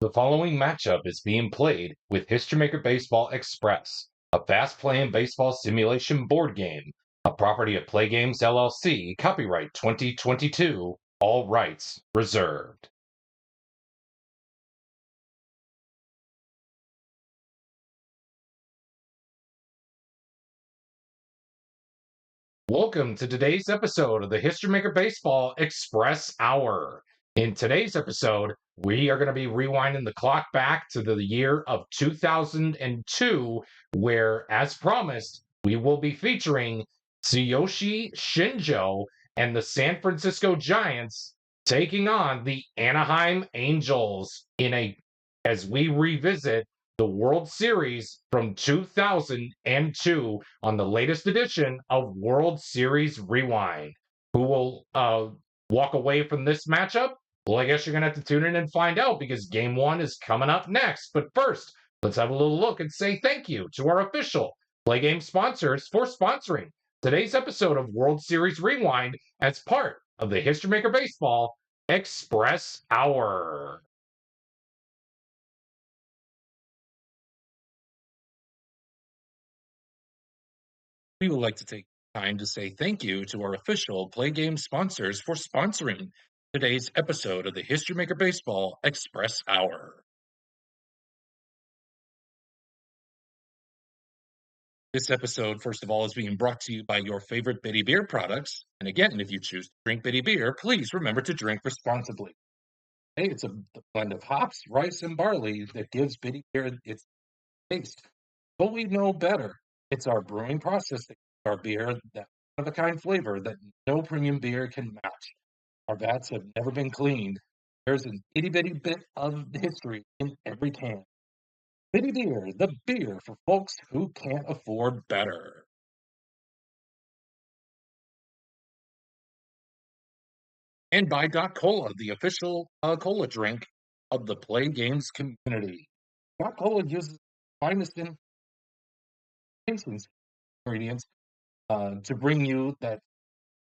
The following matchup is being played with History Maker Baseball Express, a fast-playing baseball simulation board game, a property of Play Games LLC, copyright 2022, all rights reserved. Welcome to today's episode of the History Maker Baseball Express Hour. In today's episode, we are going to be rewinding the clock back to the year of 2002, where, as promised, we will be featuring Tsuyoshi Shinjo and the San Francisco Giants taking on the Anaheim Angels as we revisit the World Series from 2002 on the latest edition of World Series Rewind. Who will walk away from this matchup? Well, I guess you're going to have to tune in and find out because game one is coming up next. But first, let's have a little look and say thank you to our official Play Game sponsors for sponsoring today's episode of World Series Rewind as part of the History Maker Baseball Express Hour. We would like to take time to say thank you to our official Play Game sponsors for sponsoring today's episode of the History Maker Baseball Express Hour. This episode, first of all, is being brought to you by your favorite Bitty Beer products. And again, if you choose to drink Bitty Beer, please remember to drink responsibly. Hey, it's a blend of hops, rice, and barley that gives Bitty Beer its taste. But we know better. It's our brewing process that gives our beer that one-of-a-kind flavor that no premium beer can match. Our vats have never been cleaned. There's an itty-bitty bit of history in every can. Bitty Beer, the beer for folks who can't afford better. And by Doc Cola, the official cola drink of the Play Games community. Doc Cola uses the finest ingredients to bring you that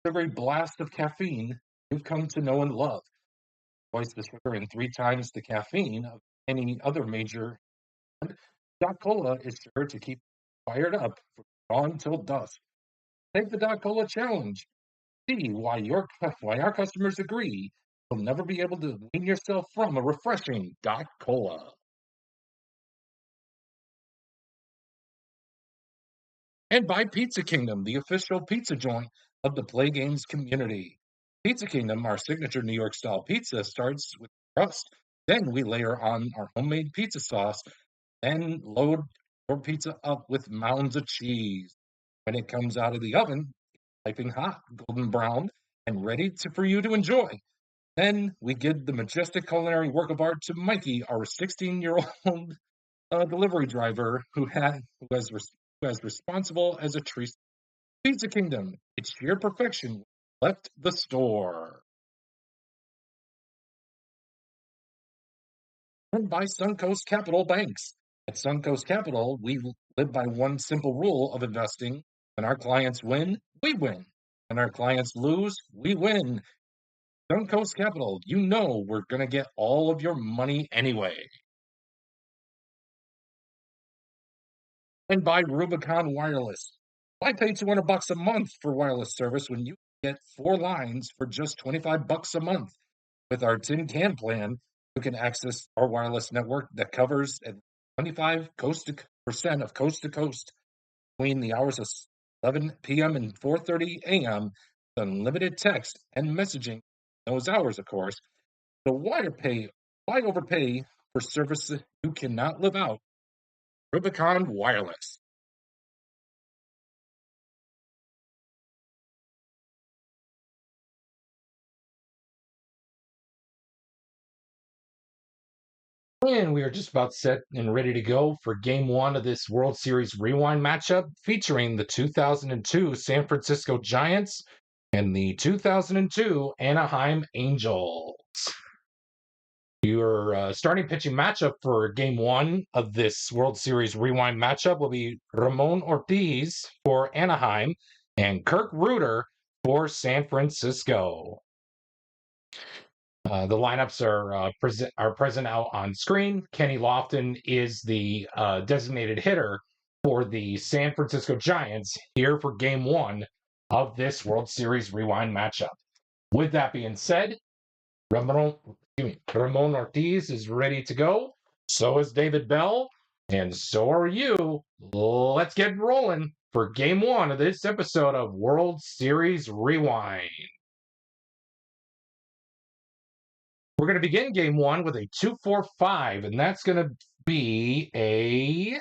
sugary blast of caffeine you've come to know and love. Twice the sugar and 3 times the caffeine of any other major. Doc Cola is sure to keep fired up from dawn till dusk. Take the Doc Cola challenge. See why our customers agree you'll never be able to wean yourself from a refreshing Doc Cola. And by Pizza Kingdom, the official pizza joint of the Play Games community. Pizza Kingdom, our signature New York style pizza, starts with crust. Then we layer on our homemade pizza sauce, then load your pizza up with mounds of cheese. When it comes out of the oven, piping hot, golden brown, and ready for you to enjoy. Then we give the majestic culinary work of art to Mikey, our 16-year-old delivery driver who was responsible as a tree. Pizza Kingdom, it's sheer perfection. Left the store. And by Suncoast Capital Banks. At Suncoast Capital, we live by one simple rule of investing. When our clients win, we win. When our clients lose, we win. Suncoast Capital, you know we're going to get all of your money anyway. And by Rubicon Wireless. Why pay $200 a month for wireless service when you get 4 lines for just $25 a month? With our tin can plan, you can access our wireless network that covers at 25% of coast to coast between the hours of 11 p.m. and 4:30 a.m. with unlimited text and messaging those hours, of course. So why overpay for service you cannot live out? Rubicon Wireless. And we are just about set and ready to go for game one of this World Series Rewind matchup featuring the 2002 San Francisco Giants and the 2002 Anaheim Angels. Your starting pitching matchup for game one of this World Series Rewind matchup will be Ramon Ortiz for Anaheim and Kirk Reuter for San Francisco. The lineups are present out on screen. Kenny Lofton is the designated hitter for the San Francisco Giants here for Game 1 of this World Series Rewind matchup. With that being said, Ramon Ortiz is ready to go. So is David Bell, and so are you. Let's get rolling for Game 1 of this episode of World Series Rewind. We're going to begin Game 1 with a 2-4-5, and that's going to be a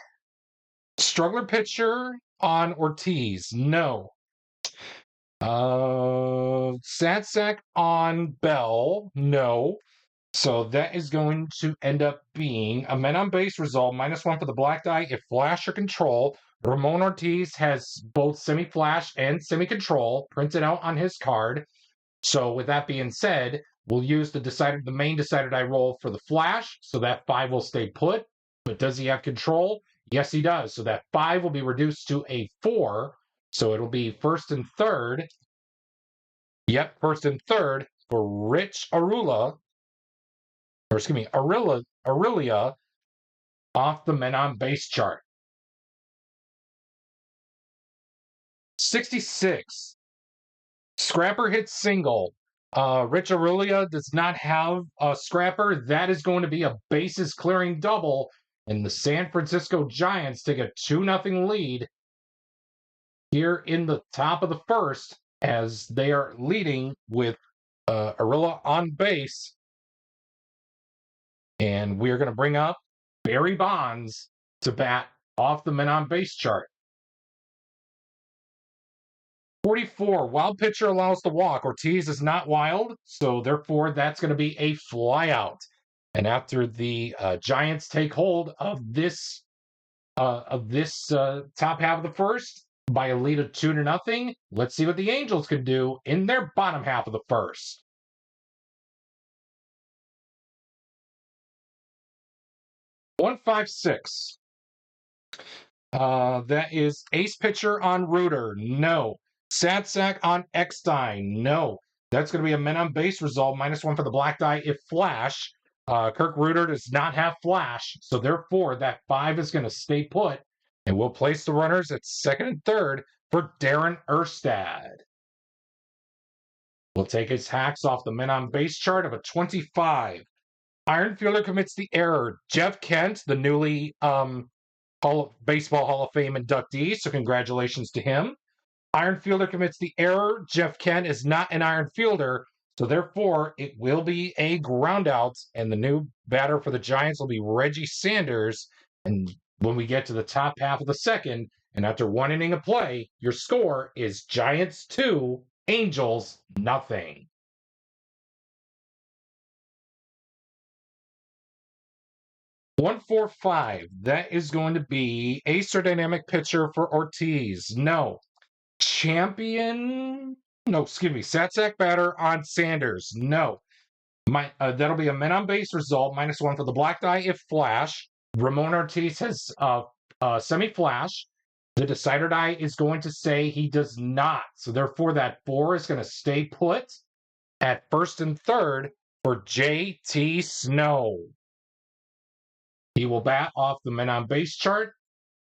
struggler pitcher on Ortiz. No. Sad sack on Bell. No. So that is going to end up being a men on base result, -1 for the black die if flash or control. Ramon Ortiz has both semi-flash and semi-control printed out on his card. So with that being said, we'll use the main decider die roll for the flash, so that 5 will stay put. But does he have control? Yes, he does. So that 5 will be reduced to a 4. So it'll be first and third. Yep, first and third for Rich Aurelia off the men on base chart. 66. Scrapper hits single. Rich Aurelia does not have a scrapper. That is going to be a bases clearing double, and the San Francisco Giants take a 2-0 lead here in the top of the first as they are leading with Aurelia on base. And we are going to bring up Barry Bonds to bat off the men on base chart. 44, wild pitcher allows the walk. Ortiz is not wild, so therefore that's going to be a flyout. And after the Giants take hold of this top half of the first by a lead of 2-0, let's see what the Angels can do in their bottom half of the first. 1-5-6. That is ace pitcher on Reuter. No. Sad sack on Eckstein. No. That's going to be a men on base result, -1 for the black die if flash. Kirk Reuter does not have flash, so therefore that 5 is going to stay put, and we'll place the runners at second and third for Darren Erstad. We'll take his hacks off the men on base chart of a 25. Iron fielder commits the error. Jeff Kent, the newly Baseball Hall of Fame inductee, so congratulations to him. Iron fielder commits the error. Jeff Kent is not an iron fielder, so therefore it will be a ground out, and the new batter for the Giants will be Reggie Sanders. And when we get to the top half of the second, and after 1 inning of play, your score is Giants 2, Angels 0. 1-4-5. That is going to be ace or dynamic pitcher for Ortiz. No. Satsack batter on Sanders. No. That'll be a men on base result, -1 for the black die if flash. Ramon Ortiz has semi-flash. The decider die is going to say he does not. So therefore that 4 is going to stay put at first and third for J.T. Snow. He will bat off the men on base chart.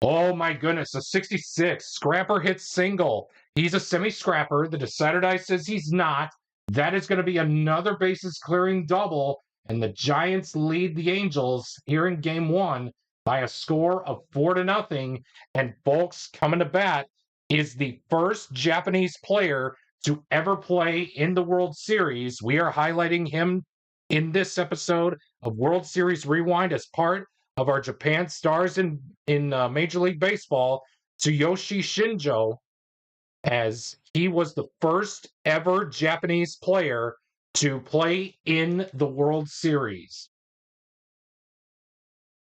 Oh my goodness, a 66. Scrapper hits single. He's a semi-scrapper. The decider die says he's not. That is going to be another bases clearing double, and the Giants lead the Angels here in Game 1 by a score of 4-0. And folks, coming to bat is the first Japanese player to ever play in the World Series. We are highlighting him in this episode of World Series Rewind as part of our Japan Stars in Major League Baseball, Tsuyoshi Shinjo, as he was the first ever Japanese player to play in the World Series.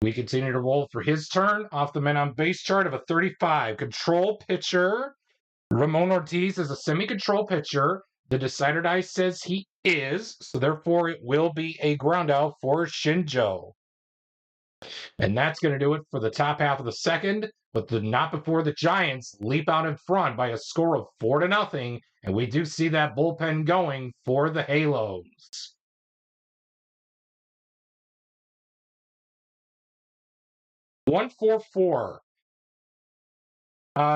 We continue to roll for his turn off the men on base chart of a 35. Control pitcher. Ramon Ortiz is a semi-control pitcher. The decider die says he is, so therefore it will be a ground out for Shinjo. And that's going to do it for the top half of the second, but not before the Giants leap out in front by a score of 4-0, and we do see that bullpen going for the Halos. 144.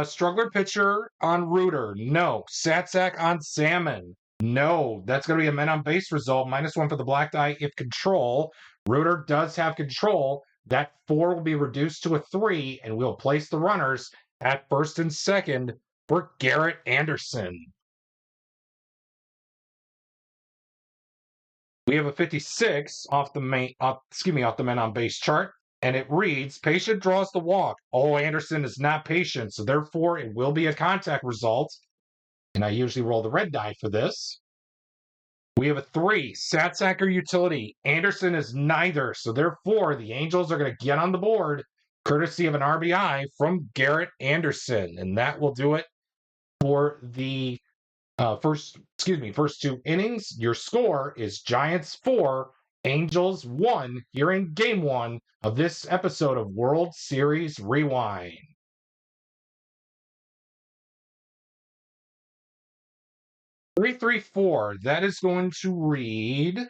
Struggler pitcher on Rooter. No. Satsack on Salmon. No. That's going to be a men on base result. -1 for the black die if control. Rooter does have control. That 4 will be reduced to a 3, and we'll place the runners at first and second for Garret Anderson. We have a 56 off the men on base chart, and it reads, patient draws the walk. Oh, Anderson is not patient, so therefore it will be a contact result. And I usually roll the red die for this. We have a 3, Satsack or utility. Anderson is neither, so therefore the Angels are going to get on the board courtesy of an RBI from Garret Anderson, and that will do it for the first 2 innings. Your score is Giants 4, Angels 1 here in game 1 of this episode of World Series Rewind. Three, 4. That is going to read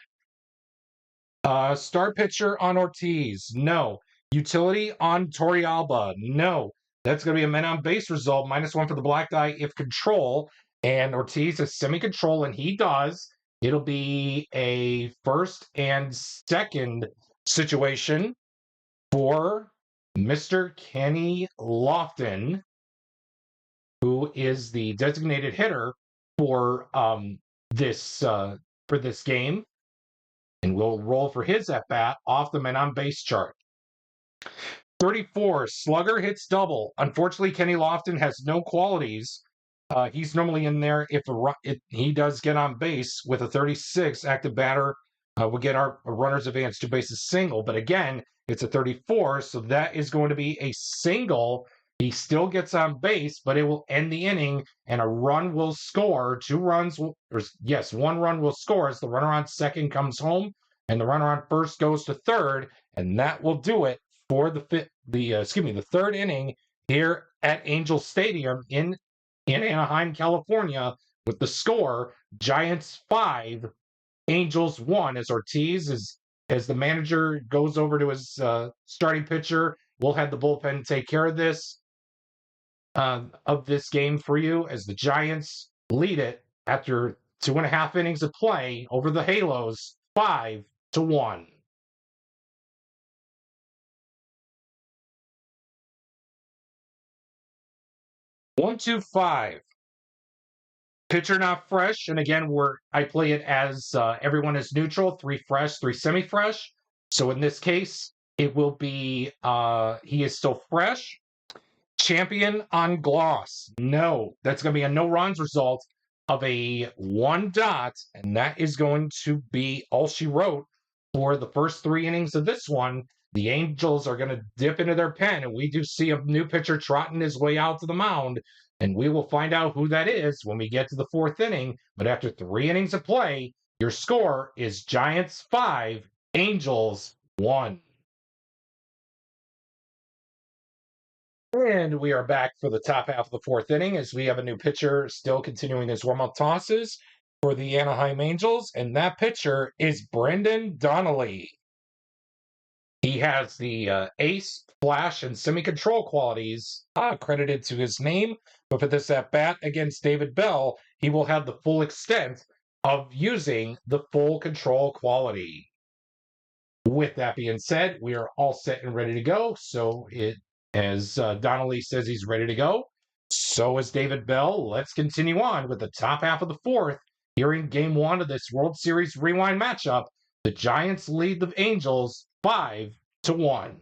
star pitcher on Ortiz. No. Utility on Torrealba. No. That's going to be a men on base result. -1 for the black die if control. And Ortiz is semi-control, and he does. It'll be a first and second situation for Mr. Kenny Lofton, who is the designated hitter for this game. And we'll roll for his at-bat off the men on base chart. 34, slugger hits double. Unfortunately, Kenny Lofton has no qualities. He's normally in there if he does get on base with a 36. Active batter will get our runners advance 2 bases single. But again, it's a 34, so that is going to be a single. He still gets on base, but it will end the inning, and a run will score. 1 run will score as the runner on second comes home, and the runner on first goes to third, and that will do it for the third inning here at Angel Stadium in Anaheim, California, with the score Giants 5, Angels 1. As Ortiz as the manager goes over to his starting pitcher, we'll have the bullpen take care of this game for you as the Giants lead it after 2.5 innings of play over the Halos, 5-1. 1-2-5. Pitcher not fresh, and again, I play it as everyone is neutral, 3 fresh, 3 semi-fresh. So in this case, it will be he is still fresh. Champion on gloss. No, that's going to be a no runs result of a 1 dot, and that is going to be all she wrote for the first 3 innings of this one. The Angels are going to dip into their pen, and we do see a new pitcher trotting his way out to the mound, and we will find out who that is when we get to the 4th inning. But after 3 innings of play, your score is Giants 5, Angels 1. And we are back for the top half of the 4th inning as we have a new pitcher still continuing his warm-up tosses for the Anaheim Angels, and that pitcher is Brendan Donnelly. He has the ace, flash, and semi-control qualities credited to his name, but for this at-bat against David Bell, he will have the full extent of using the full control quality. With that being said, we are all set and ready to go, as Donnelly says he's ready to go, so is David Bell. Let's continue on with the top half of the 4th. Here in Game 1 of this World Series Rewind matchup, the Giants lead the Angels 5-1.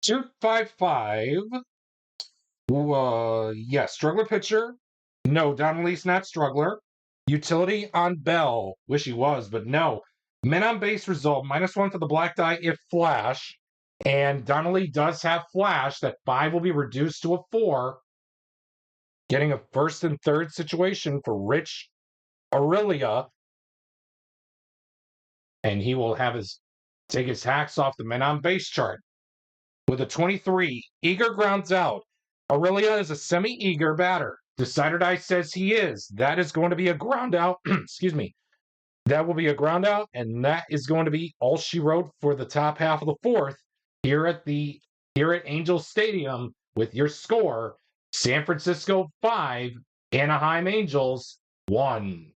2-5-5. Struggler pitcher. No, Donnelly's not struggler. Utility on Bell. Wish he was, but no. Men on base result, -1 for the black die if flash. And Donnelly does have flash. That 5 will be reduced to a 4. Getting a first and third situation for Rich Aurelia. And he will take his hacks off the men on base chart. With a 23, Eager grounds out. Aurelia is a semi-eager batter. Decider Die says he is. That is going to be a ground out. Excuse me. That will be a ground out, and that is going to be all she wrote for the top half of the fourth here at Angels Stadium with your score: San Francisco 5, Anaheim Angels 1.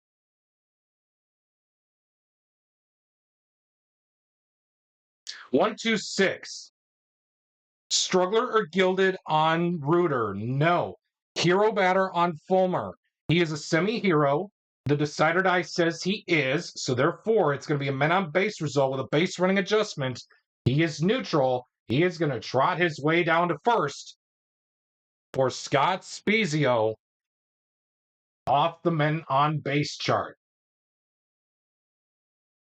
126. Struggler or gilded on Reuter? No. Hero batter on Fulmer. He is a semi-hero. The decider die says he is, so therefore it's going to be a men on base result with a base running adjustment. He is neutral. He is going to trot his way down to first for Scott Spezio off the men on base chart.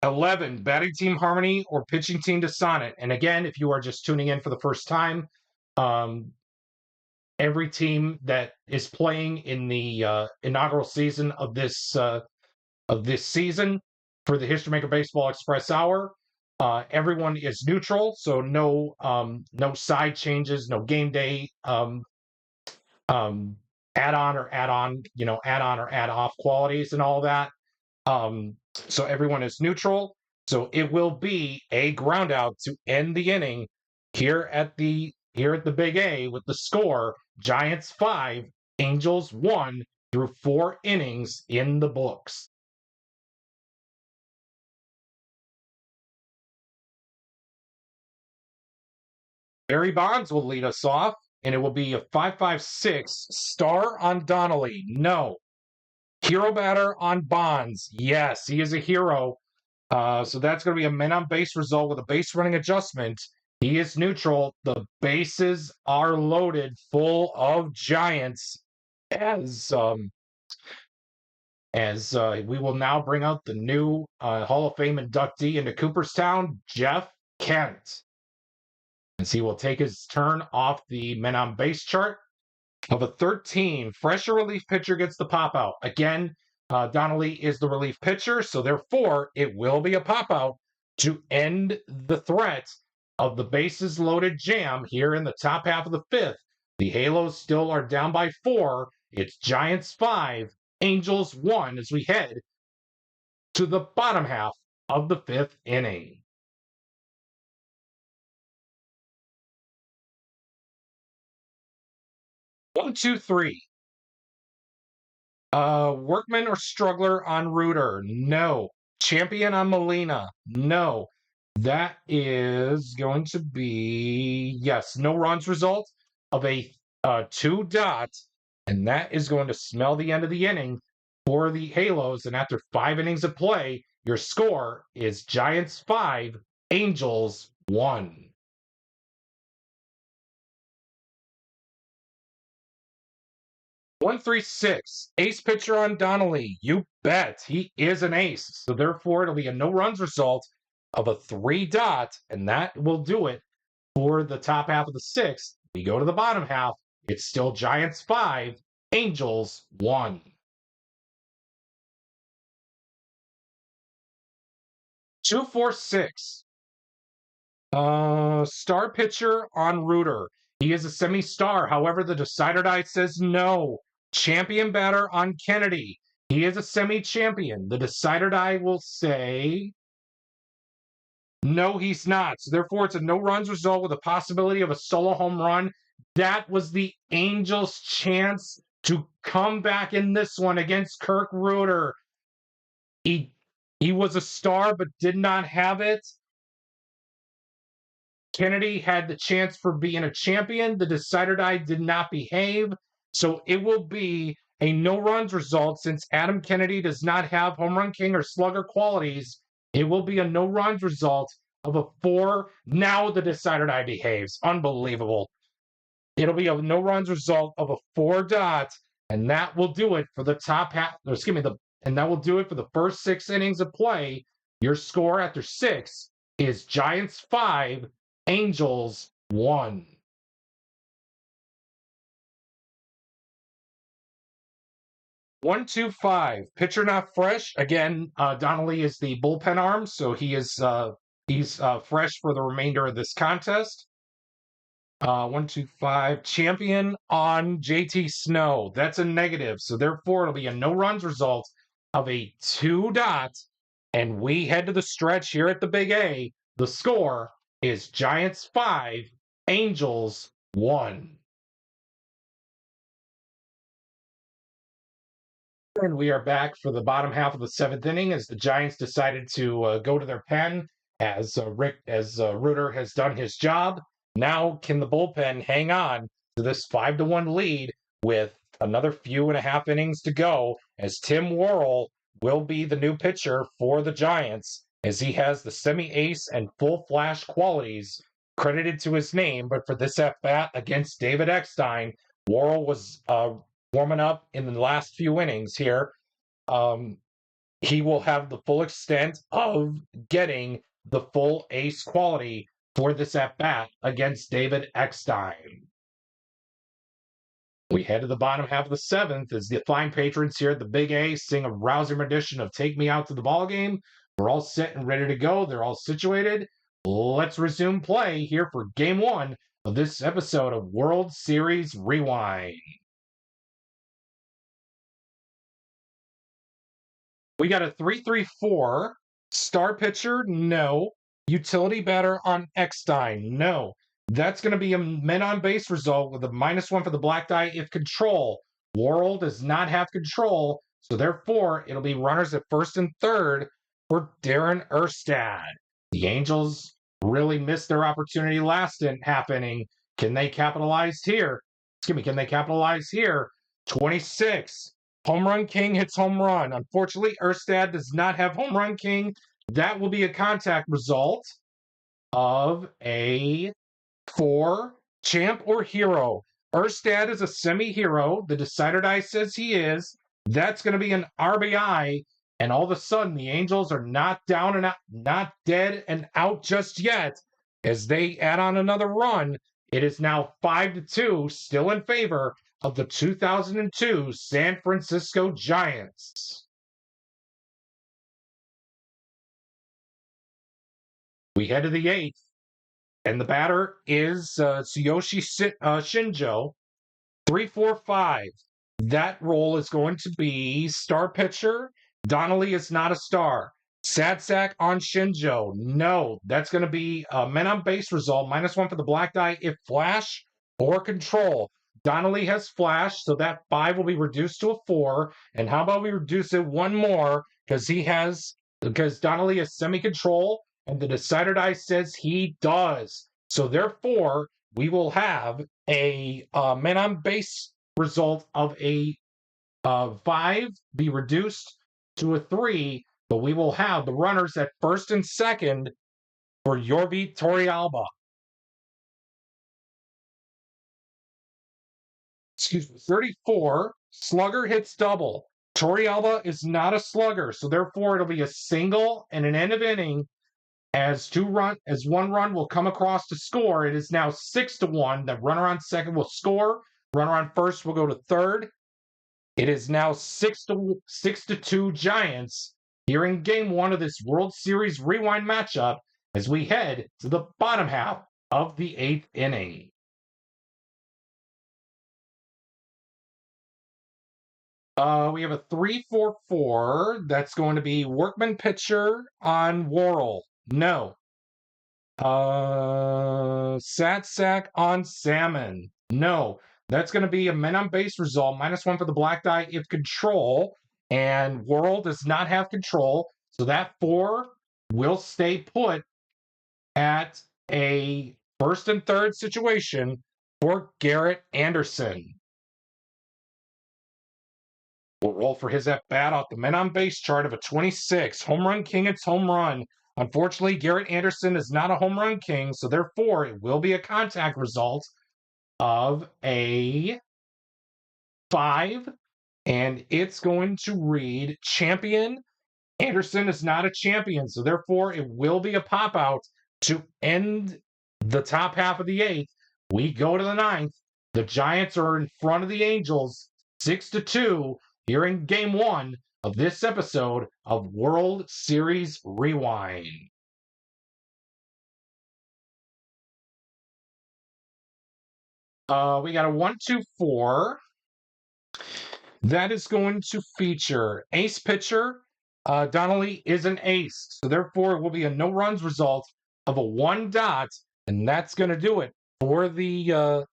11, batting team harmony or pitching team to sonnet. And again, if you are just tuning in for the first time, every team that is playing in the inaugural season of this season for the History Maker Baseball Express Hour, everyone is neutral, so no side changes, no game day add on or add off qualities and all that. So everyone is neutral. So it will be a ground out to end the inning here at the Big A with the score: Giants 5, Angels 1 through 4 innings in the books. Barry Bonds will lead us off, and it will be a 5.56. Star on Donnelly. No. Hero batter on Bonds. Yes, he is a hero. So that's going to be a men on base result with a base running adjustment. He is neutral. The bases are loaded full of Giants as we will now bring out the new Hall of Fame inductee into Cooperstown, Jeff Kent, as he will take his turn off the men on base chart. Of a 13, fresher relief pitcher gets the pop out. Again, Donnelly is the relief pitcher, so therefore it will be a pop out to end the threat of the bases loaded jam here in the top half of the fifth. The Halos still are down by 4. It's Giants 5, Angels 1 as we head to the bottom half of the fifth inning. 1, 2, 3. Workman or struggler on Reuter? No. Champion on Molina? No. That is going to be, yes, no runs result of a 2 dot, and that is going to smell the end of the inning for the Halos. And after 5 innings of play, your score is Giants 5, Angels 1. 136, ace pitcher on Donnelly. You bet. He is an ace. So therefore, it'll be a no runs result of a 3 dot, and that will do it for the top half of the sixth. We go to the bottom half. It's still Giants 5, Angels 1. 246. Star pitcher on Reuter. He is a semi-star. However, the decider die says no. Champion batter on Kennedy. He is a semi-champion. The decider die will say no, he's not. So therefore, it's a no runs result with a possibility of a solo home run. That was the Angels' chance to come back in this one against Kirk Reuter. He was a star, but did not have it. Kennedy had the chance for being a champion. The decider die did not behave. So it will be a no runs result since Adam Kennedy does not have home run king or slugger qualities. It will be a no runs result of a 4. Now the decider die behaves. Unbelievable. It'll be a no runs result of a 4 dot, and that will do it for the top half. And that will do it for the first 6 innings of play. Your score after 6 is Giants 5, Angels 1. 125. Pitcher not fresh. Again, Donnelly is the bullpen arm, so he's fresh for the remainder of this contest. 125. Champion on JT Snow. That's a negative, so therefore it'll be a no runs result of a 2 dot, And we head to the stretch here at the Big A. The score is Giants 5, Angels 1. And we are back for the bottom half of the seventh inning as the Giants decided to go to their pen as Reuter has done his job. Now, can the bullpen hang on to this 5-1 lead with another few and a half innings to go? As Tim Worrell will be the new pitcher for the Giants, as he has the semi-ace and full flash qualities credited to his name. But for this at bat against David Eckstein, Worrell was warming up in the last few innings here. He will have the full extent of getting the full ace quality for this at bat against David Eckstein. We head to the bottom half of the seventh as the fine patrons here at the Big A sing a rousing rendition of Take Me Out to the Ball Game. We're all set and ready to go. They're all situated. Let's resume play here for game one of this episode of World Series Rewind. We got a 3-3-4. Star pitcher, no. Utility batter on Eckstein, no. That's going to be a men on base result with a -1 for the black die if control. Worrell does not have control, so therefore it'll be runners at first and third for Darren Erstad. The Angels really missed their opportunity last half inning. Can they capitalize here? Can they capitalize here? 26. Home Run King hits home run. Unfortunately, Erstad does not have Home Run King. That will be a contact result of a 4. Champ or hero. Erstad is a semi-hero. The decider die says he is. That's going to be an RBI. And all of a sudden, the Angels are not down and out, not dead and out just yet. As they add on another run, it is now 5-2, still in favor of the 2002 San Francisco Giants. We head to the eighth, and the batter is Tsuyoshi Shinjo, 3-4-5. That role is going to be star pitcher. Donnelly is not a star. Sad sack on Shinjo. No, that's going to be a men on base result, -1 for the black die if flash or control. Donnelly has flash, so that 5 will be reduced to a 4. And how about we reduce it one more because Donnelly has semi-control, and the decider die says he does. So therefore, we will have a men on base result of a 5 be reduced to a 3, but we will have the runners at first and second for Yorvi Torrealba. 34, slugger hits double. Torrealba is not a slugger, so therefore it'll be a single and an end of inning as one run will come across to score. It is now 6-1. The runner on second will score. Runner on first will go to third. It is now 6-2 Giants here in game one of this World Series Rewind matchup as we head to the bottom half of the eighth inning. We have a 3-4-4. That's going to be workman pitcher on Worrell. No. Sat sack on Salmon. No. That's going to be a men on base result, -1 for the black die if control. And Worrell does not have control. So that 4 will stay put at a first and third situation for Garret Anderson. Will roll for his at-bat off the men on base chart of a 26. Home run king, it's home run. Unfortunately, Garret Anderson is not a home run king, so therefore it will be a contact result of a 5, and it's going to read champion. Anderson is not a champion, so therefore it will be a pop-out to end the top half of the eighth. We go to the ninth. The Giants are in front of the Angels, 6-2. Here in game one of this episode of World Series Rewind. We got a 1-2-4. That is going to feature ace pitcher Donnelly is an ace. So therefore, it will be a no runs result of a 1 dot. And that's going to do it for the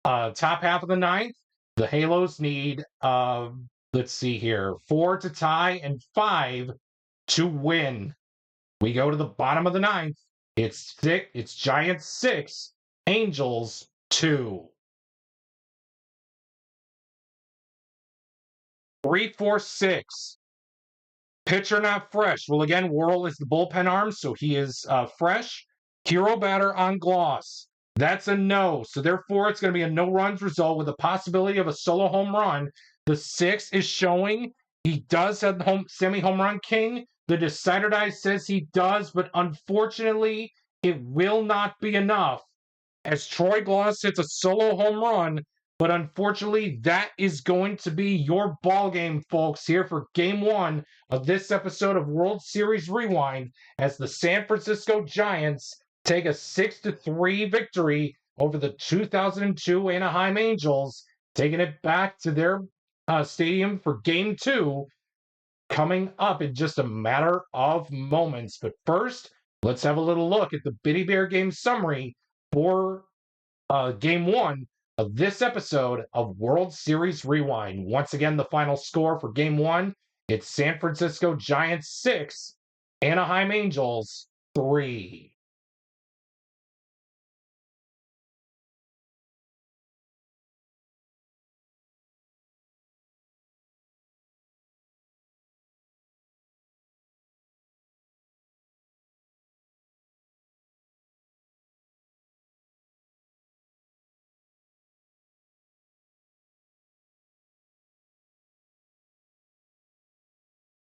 top half of the ninth. The Halos need, let's see here, 4 to tie and 5 to win. We go to the bottom of the ninth. It's Giants 6, Angels 2. 3-4-6. Pitcher not fresh. Well, again, Worrell is the bullpen arm, so he is fresh. Hero batter on gloss. That's a no. So therefore, it's going to be a no runs result with a possibility of a solo home run. The 6 is showing he does have the semi home run king. The decider die says he does, but unfortunately, it will not be enough. As Troy Gloss hits a solo home run, but unfortunately, that is going to be your ball game, folks, here for Game 1 of this episode of World Series Rewind, as the San Francisco Giants take a 6-3 victory over the 2002 Anaheim Angels, taking it back to their stadium for Game 2, coming up in just a matter of moments. But first, let's have a little look at the Biddy Bear game summary for Game 1 of this episode of World Series Rewind. Once again, the final score for Game 1, it's San Francisco Giants 6, Anaheim Angels 3.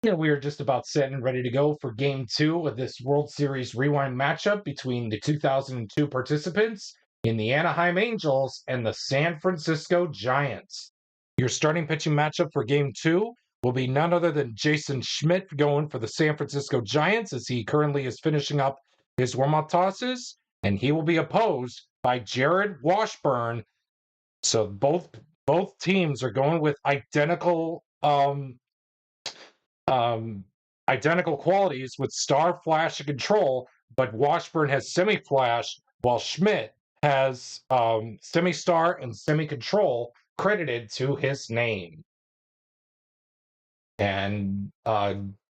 We are just about set and ready to go for Game 2 of this World Series Rewind matchup between the 2002 participants in the Anaheim Angels and the San Francisco Giants. Your starting pitching matchup for Game 2 will be none other than Jason Schmidt going for the San Francisco Giants, as he currently is finishing up his warm-up tosses, and he will be opposed by Jared Washburn. So both teams are going with um, identical qualities with star, flash, and control, but Washburn has semi-flash, while Schmidt has semi-star and semi-control credited to his name. And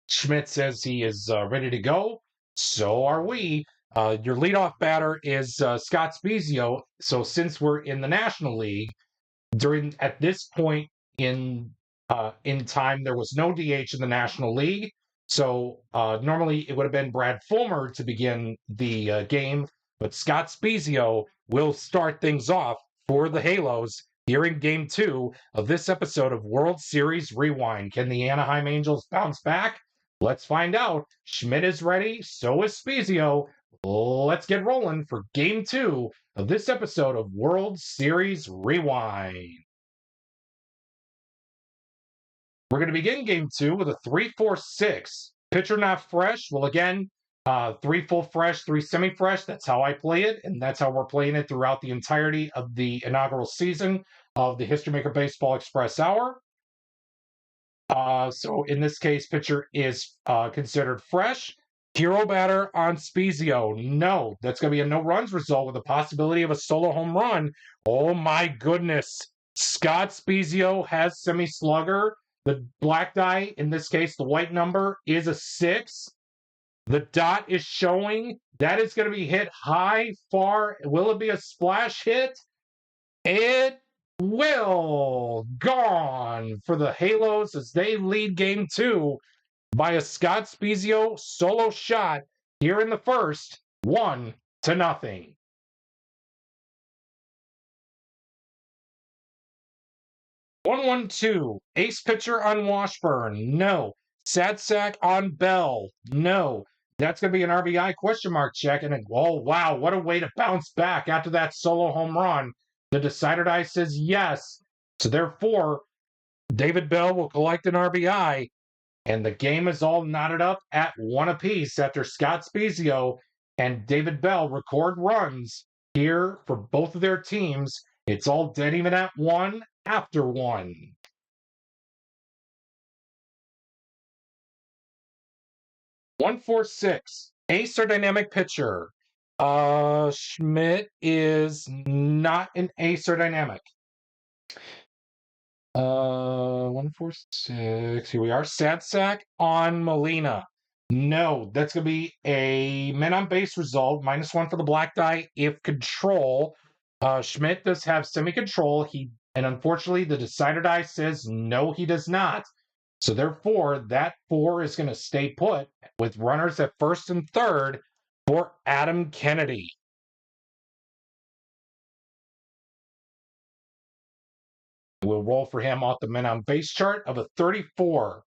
Schmidt says he is ready to go. So are we. Your leadoff batter is Scott Spezio. So since we're in the National League, at this point in time, there was no DH in the National League. So normally it would have been Brad Fulmer to begin the game, but Scott Spezio will start things off for the Halos here in Game 2 of this episode of World Series Rewind. Can the Anaheim Angels bounce back? Let's find out. Schmidt is ready, so is Spezio. Let's get rolling for Game 2 of this episode of World Series Rewind. We're going to begin Game 2 with a 3-4-6. Pitcher not fresh. Well, again, 3 full fresh, 3 semi-fresh. That's how I play it, and that's how we're playing it throughout the entirety of the inaugural season of the History Maker Baseball Express Hour. So in this case, pitcher is considered fresh. Hero batter on Spezio. No, that's going to be a no runs result with a possibility of a solo home run. Oh my goodness. Scott Spezio has semi-slugger. The black die, in this case, the white number, is a 6. The dot is showing. That is going to be hit high, far. Will it be a splash hit? It will. Gone for the Halos as they lead Game 2 by a Scott Spezio solo shot here in the first, 1-0. 1-1-2. Ace pitcher on Washburn. No. Sad sack on Bell. No. That's going to be an RBI question mark check. And oh, wow, what a way to bounce back after that solo home run. The decider die says yes. So therefore, David Bell will collect an RBI. And the game is all knotted up at 1 apiece after Scott Spezio and David Bell record runs here for both of their teams. It's all dead even at 1 after 1. 146. Ace or dynamic pitcher. Schmidt is not an ace or dynamic. 146. Here we are. Sad sack on Molina. No, that's going to be a men on base result. -1 for the black die if control. Schmidt does have semi control. And unfortunately, the decider die says no, he does not. So therefore, that 4 is going to stay put with runners at first and third for Adam Kennedy. We'll roll for him off the men on base chart of a 34.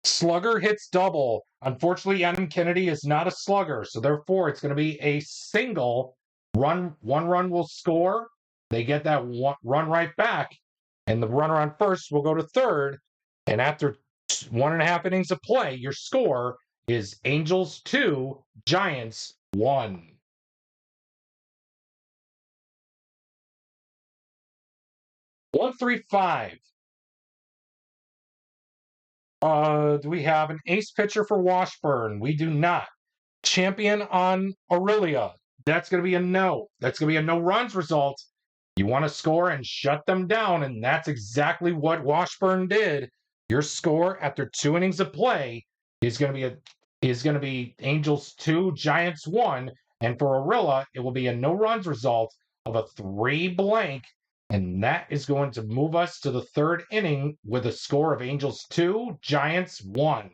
Slugger hits double. Unfortunately, Adam Kennedy is not a slugger, so therefore it's going to be a single run. One run will score. They get that run right back, and the runner on first will go to third. And after 1.5 innings of play, your score is Angels 2, Giants 1. $135. Do we have an ace pitcher for Washburn? We do not. Champion on Aurelia. That's going to be a no. That's going to be a no runs result. You want to score and shut them down, and that's exactly what Washburn did. Your score after 2 innings of play is going to be Angels 2, Giants 1, and for Aurelia, it will be a no runs result of a 3 blank. And that is going to move us to the 3rd inning with a score of Angels 2, Giants 1.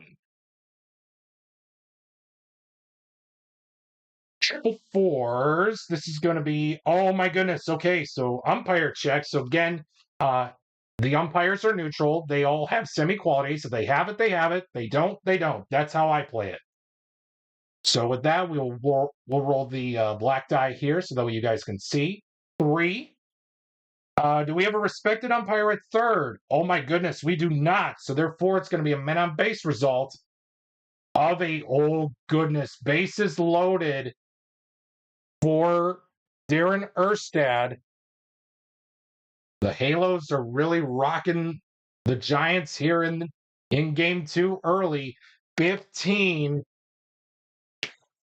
Triple fours. This is going to be, oh my goodness. Okay, so umpire check. So again, the umpires are neutral. They all have semi-qualities. If they have it, they have it. They don't, they don't. That's how I play it. So with that, we'll roll the black die here so that way you guys can see. 3. Do we have a respected umpire at third? Oh my goodness, we do not. So therefore, it's going to be a men on base result of a, oh goodness, bases loaded for Darren Erstad. The Halos are really rocking the Giants here in game 2 early. 15.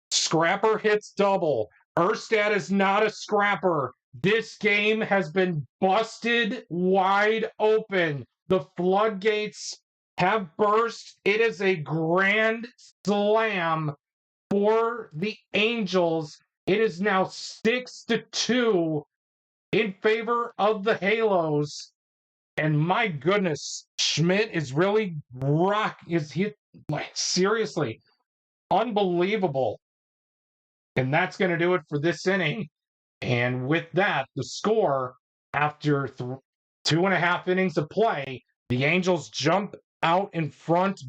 Scrapper hits double. Erstad is not a scrapper. This game has been busted wide open. The floodgates have burst. It is a grand slam for the Angels. It is now 6-2 in favor of the Halos. And my goodness, Schmidt is really seriously unbelievable. And that's going to do it for this inning. And with that, the score after 2.5 innings of play, the Angels jump out in front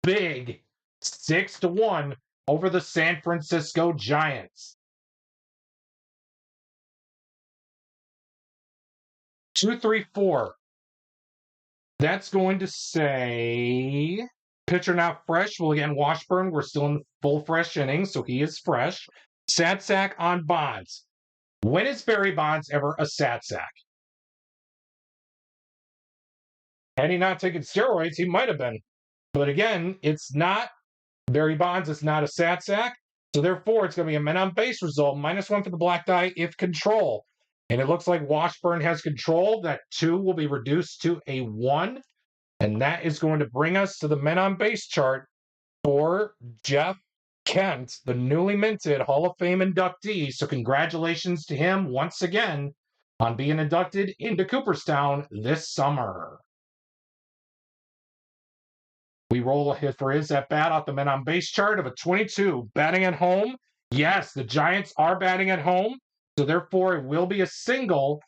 big, 6-1 over the San Francisco Giants. 2-3-4. That's going to say pitcher not fresh. Well, again, Washburn, we're still in full fresh innings, so he is fresh. Sad sack on Bonds. When is Barry Bonds ever a sad sack? Had he not taken steroids, he might have been. But again, it's not. Barry Bonds is not a sad sack. So therefore, it's going to be a men on base result. -1 for the black die if control. And it looks like Washburn has control. That 2 will be reduced to a 1. And that is going to bring us to the men on base chart for Jeff Kent, the newly minted Hall of Fame inductee. So congratulations to him once again on being inducted into Cooperstown this summer. We roll a hit for his at bat off the men on base chart of a 22. Batting at home. Yes, the Giants are batting at home. So therefore, it will be a single.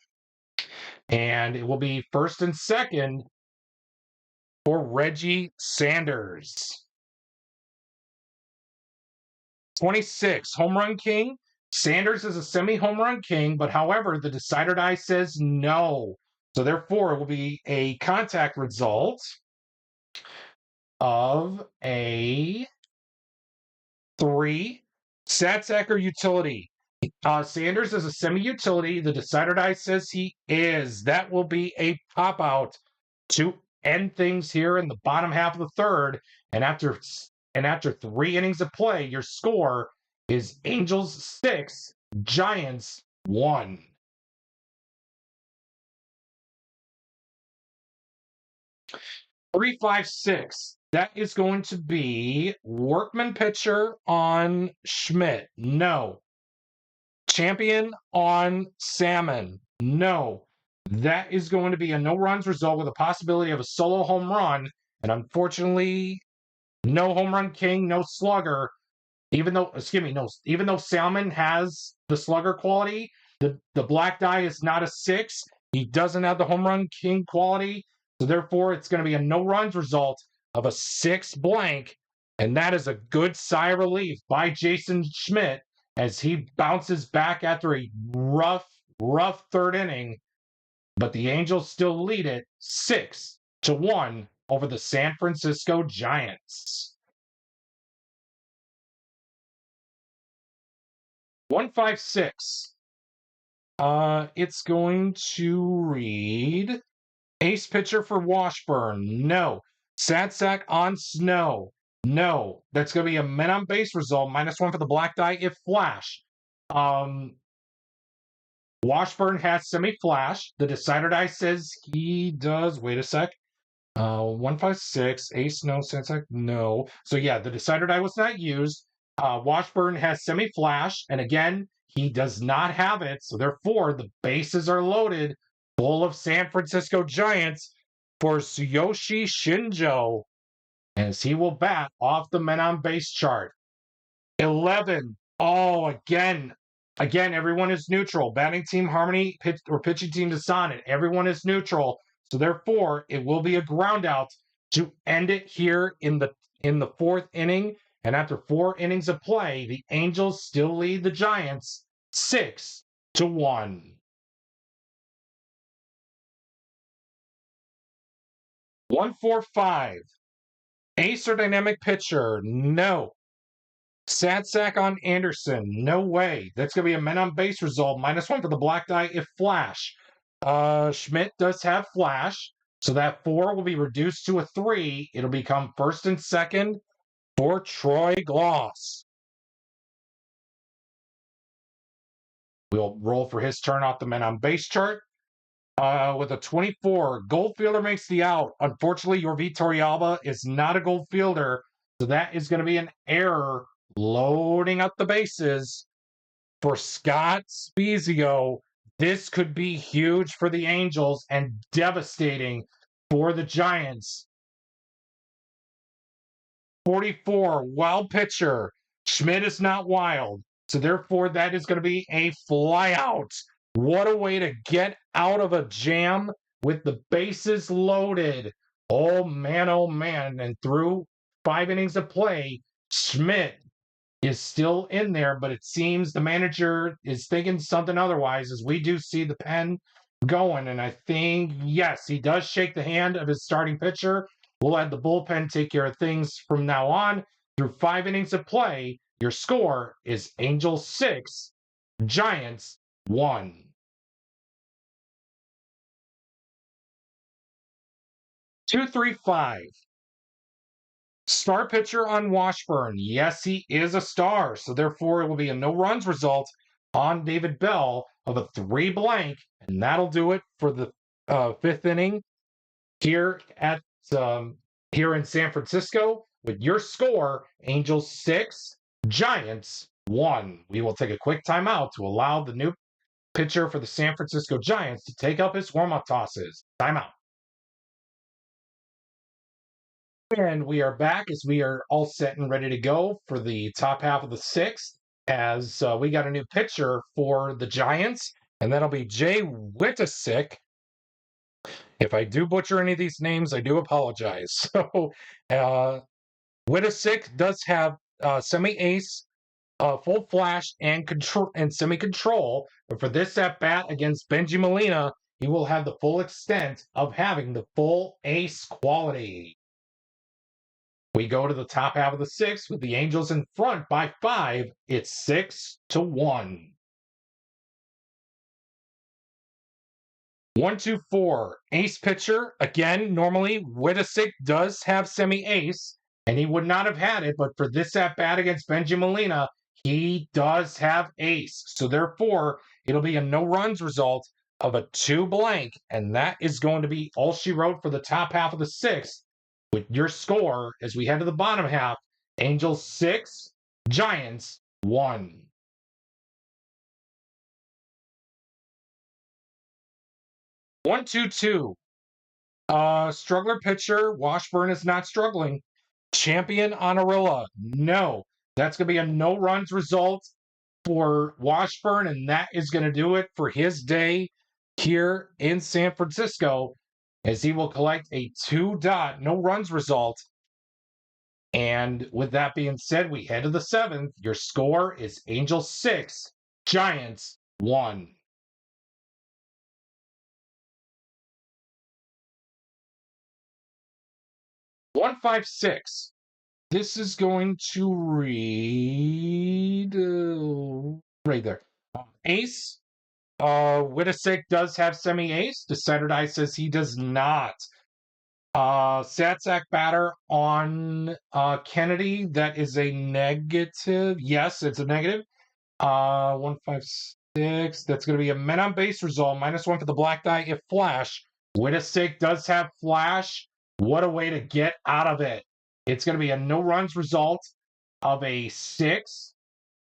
And it will be first and second for Reggie Sanders. 26, home run king. Sanders is a semi-home run king, but however, the decider die says no. So therefore, it will be a contact result of a 3. Sad sack or utility. Sanders is a semi-utility. The decider die says he is. That will be a pop-out to end things here in the bottom half of the 3rd. And after and after 3 innings of play, your score is Angels 6, Giants 1. Three, 5, 6. That is going to be Workman pitcher on Schmidt. No. Champion on Salmon. No. That is going to be a no runs result with a possibility of a solo home run. And unfortunately, no home run king, no slugger. Even though Salmon has the slugger quality, the black die is not a 6. He doesn't have the home run king quality. So therefore, it's going to be a no runs result of a 6 blank. And that is a good sigh of relief by Jason Schmidt as he bounces back after a rough 3rd inning. But the Angels still lead it 6-1 over the San Francisco Giants. 156. It's going to read ace pitcher for Washburn. No. Sad sack on Snow. No. That's going to be a men on base result. -1 for the black die if flash. Washburn has semi-flash. The decider die says he does. Wait a sec. 156. Ace, no. Sad sack, no. So yeah, the decider die was not used. Washburn has semi-flash, and again, he does not have it, so therefore the bases are loaded, full of San Francisco Giants for Tsuyoshi Shinjo, as he will bat off the men on base chart. 11. Oh, again, everyone is neutral. Batting team harmony, pitching team dissonant. Everyone is neutral, so therefore it will be a ground out to end it here in the 4th inning. And after 4 innings of play, the Angels still lead the Giants 6-1. 145. Ace or dynamic pitcher? No. Sad sack on Anderson? No way. That's going to be a men on base result. -1 for the black die if flash. Schmidt does have flash, so that 4 will be reduced to a 3. It'll become 1st and 2nd. For Troy Gloss. We'll roll for his turn off the men on base chart. With a 24, Goldfielder makes the out. Unfortunately, your Torrealba is not a Goldfielder, so that is going to be an error loading up the bases for Scott Spezio. This could be huge for the Angels and devastating for the Giants. 44, wild pitcher. Schmidt is not wild. So therefore, that is going to be a flyout. What a way to get out of a jam with the bases loaded. Oh, man. And through 5 innings of play, Schmidt is still in there, but it seems the manager is thinking something otherwise, as we do see the pen going. And I think, yes, he does shake the hand of his starting pitcher. We'll have the bullpen take care of things from now on. Through 5 innings of play, your score is Angels 6, Giants 1. Two, 3, 5. Star pitcher on Washburn. Yes, he is a star, so therefore it will be a no runs result on David Bell of a 3 blank, and that'll do it for the 5th inning here in San Francisco. With your score, Angels 6, Giants 1. We will take a quick timeout to allow the new pitcher for the San Francisco Giants to take up his warm-up tosses. Timeout. And we are back as we are all set and ready to go for the top half of the 6th, as we got a new pitcher for the Giants, and that'll be Jay Wittesick. If I do butcher any of these names, I do apologize. So, Wittesick does have semi-ace, full flash, and control and semi-control. But for this at bat against Benji Molina, he will have the full extent of having the full ace quality. We go to the top half of the 6th with the Angels in front by 5. It's 6-1. 1-2-4. Ace pitcher. Again, normally Wittesick does have semi-ace. and he would not have had it, but for this at bat against Benji Molina, he does have ace. So therefore, it'll be a no runs result of a 2 blank, and that is going to be all she wrote for the top half of the sixth. With your score as we head to the bottom half, Angels 6, Giants 1. 1-2-2. Struggler pitcher, Washburn is not struggling. Champion Honorilla, no. That's going to be a no runs result for Washburn, and that is going to do it for his day here in San Francisco, as he will collect a 2 no runs result. And with that being said, we head to the seventh. Your score is Angels 6, Giants 1. 156. This is going to read right there. Ace. Wittesick does have semi-ace. Decider Die says he does not. Satsack batter on Kennedy. That is a negative. Yes, it's a negative. 156. That's going to be a men on base result. -1 for the black die if flash. Wittesick does have flash. What a way to get out of it. It's going to be a no runs result of a 6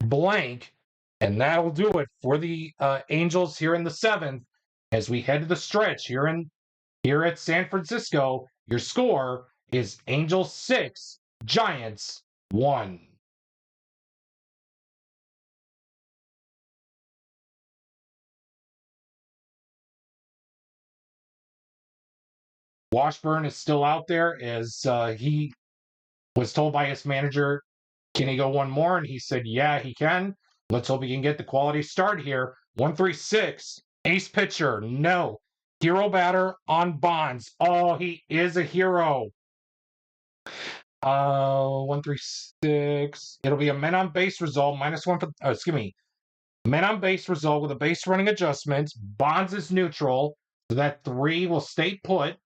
blank. And that'll do it for the Angels here in the seventh. As we head to the stretch here at San Francisco, your score is Angels 6, Giants 1. 'Washburn is still out there, as he was told by his manager, can he go one more? And he said, yeah, he can. Let's hope he can get the quality start here. 136. Ace pitcher. No. Hero batter on Bonds. Oh, he is a hero. 136. It'll be a men on base result. -1 for, men on base result with a base running adjustment. Bonds is neutral. So that 3 will stay put.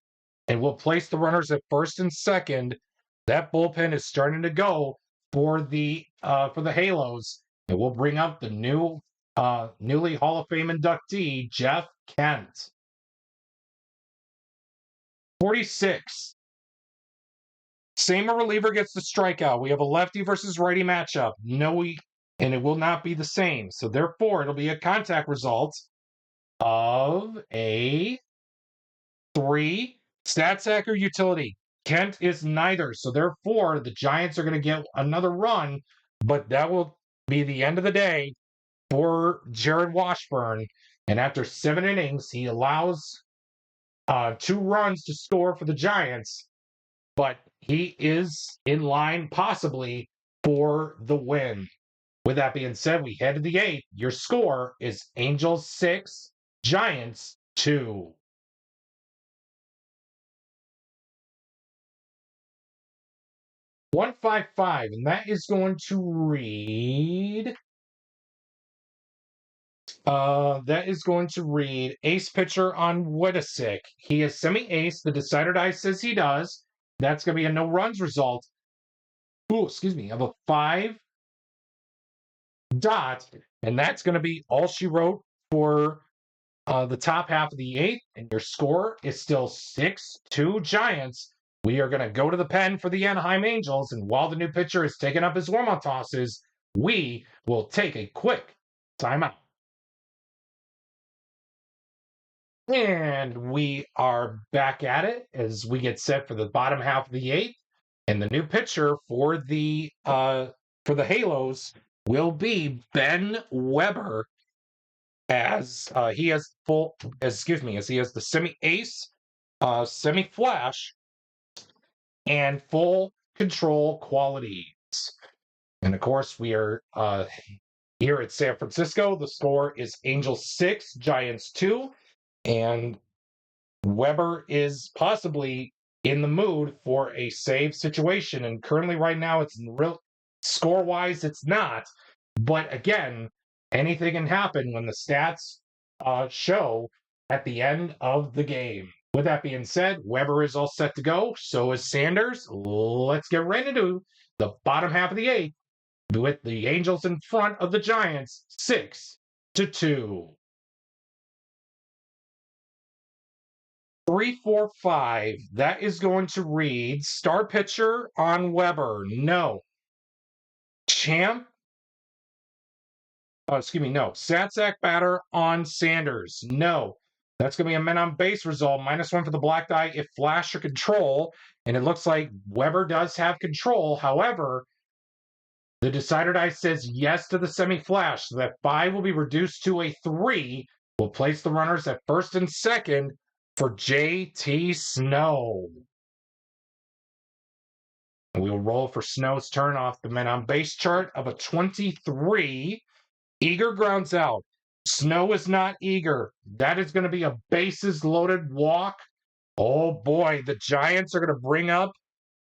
And we'll place the runners at first and second. That bullpen is starting to go for the Halos, and we'll bring up the newly Hall of Fame inductee, Jeff Kent. 46. Same reliever gets the strikeout. We have a lefty versus righty matchup. And it will not be the same. So therefore, it'll be a contact result of a 3. Statsack or utility. Kent is neither. So therefore, the Giants are going to get another run, but that will be the end of the day for Jared Washburn. And after 7 innings, he allows 2 runs to score for the Giants, but he is in line possibly for the win. With that being said, we head to the 8th. Your score is Angels 6, Giants 2. 155, and that is going to read. Ace pitcher on Wittesick. He is semi-ace. The decider die says he does. That's going to be a no runs result. Of a 5 and that's going to be all she wrote for the top half of the 8th. And your score is still 6-2 Giants. We are going to go to the pen for the Anaheim Angels, and while the new pitcher is taking up his warm-up tosses, we will take a quick timeout. And we are back at it as we get set for the bottom half of the 8th, and the new pitcher for the Halos will be Ben Weber, as he has the semi-ace, semi-flash, and full control qualities. And of course, we are here at San Francisco. The score is Angels 6, Giants 2, and Weber is possibly in the mood for a save situation. And currently, right now, it's real score-wise, it's not. But again, anything can happen when the stats show at the end of the game. With that being said, Weber is all set to go. So is Sanders. Let's get right into the bottom half of the eighth with the Angels in front of the Giants 6-2. 3-4-5. That is going to read star pitcher on Weber. No. Champ. Oh, excuse me. No. Satsack batter on Sanders. No. That's going to be a men on base result. -1 for the black die if flash or control. And it looks like Weber does have control. However, the decider die says yes to the semi-flash. So that 5 will be reduced to a 3. We'll place the runners at first and second for J.T. Snow. And we'll roll for Snow's turn off the men on base chart of a 23. Eager grounds out. Snow is not eager. That is going to be a bases loaded walk. Oh boy, the Giants are going to bring up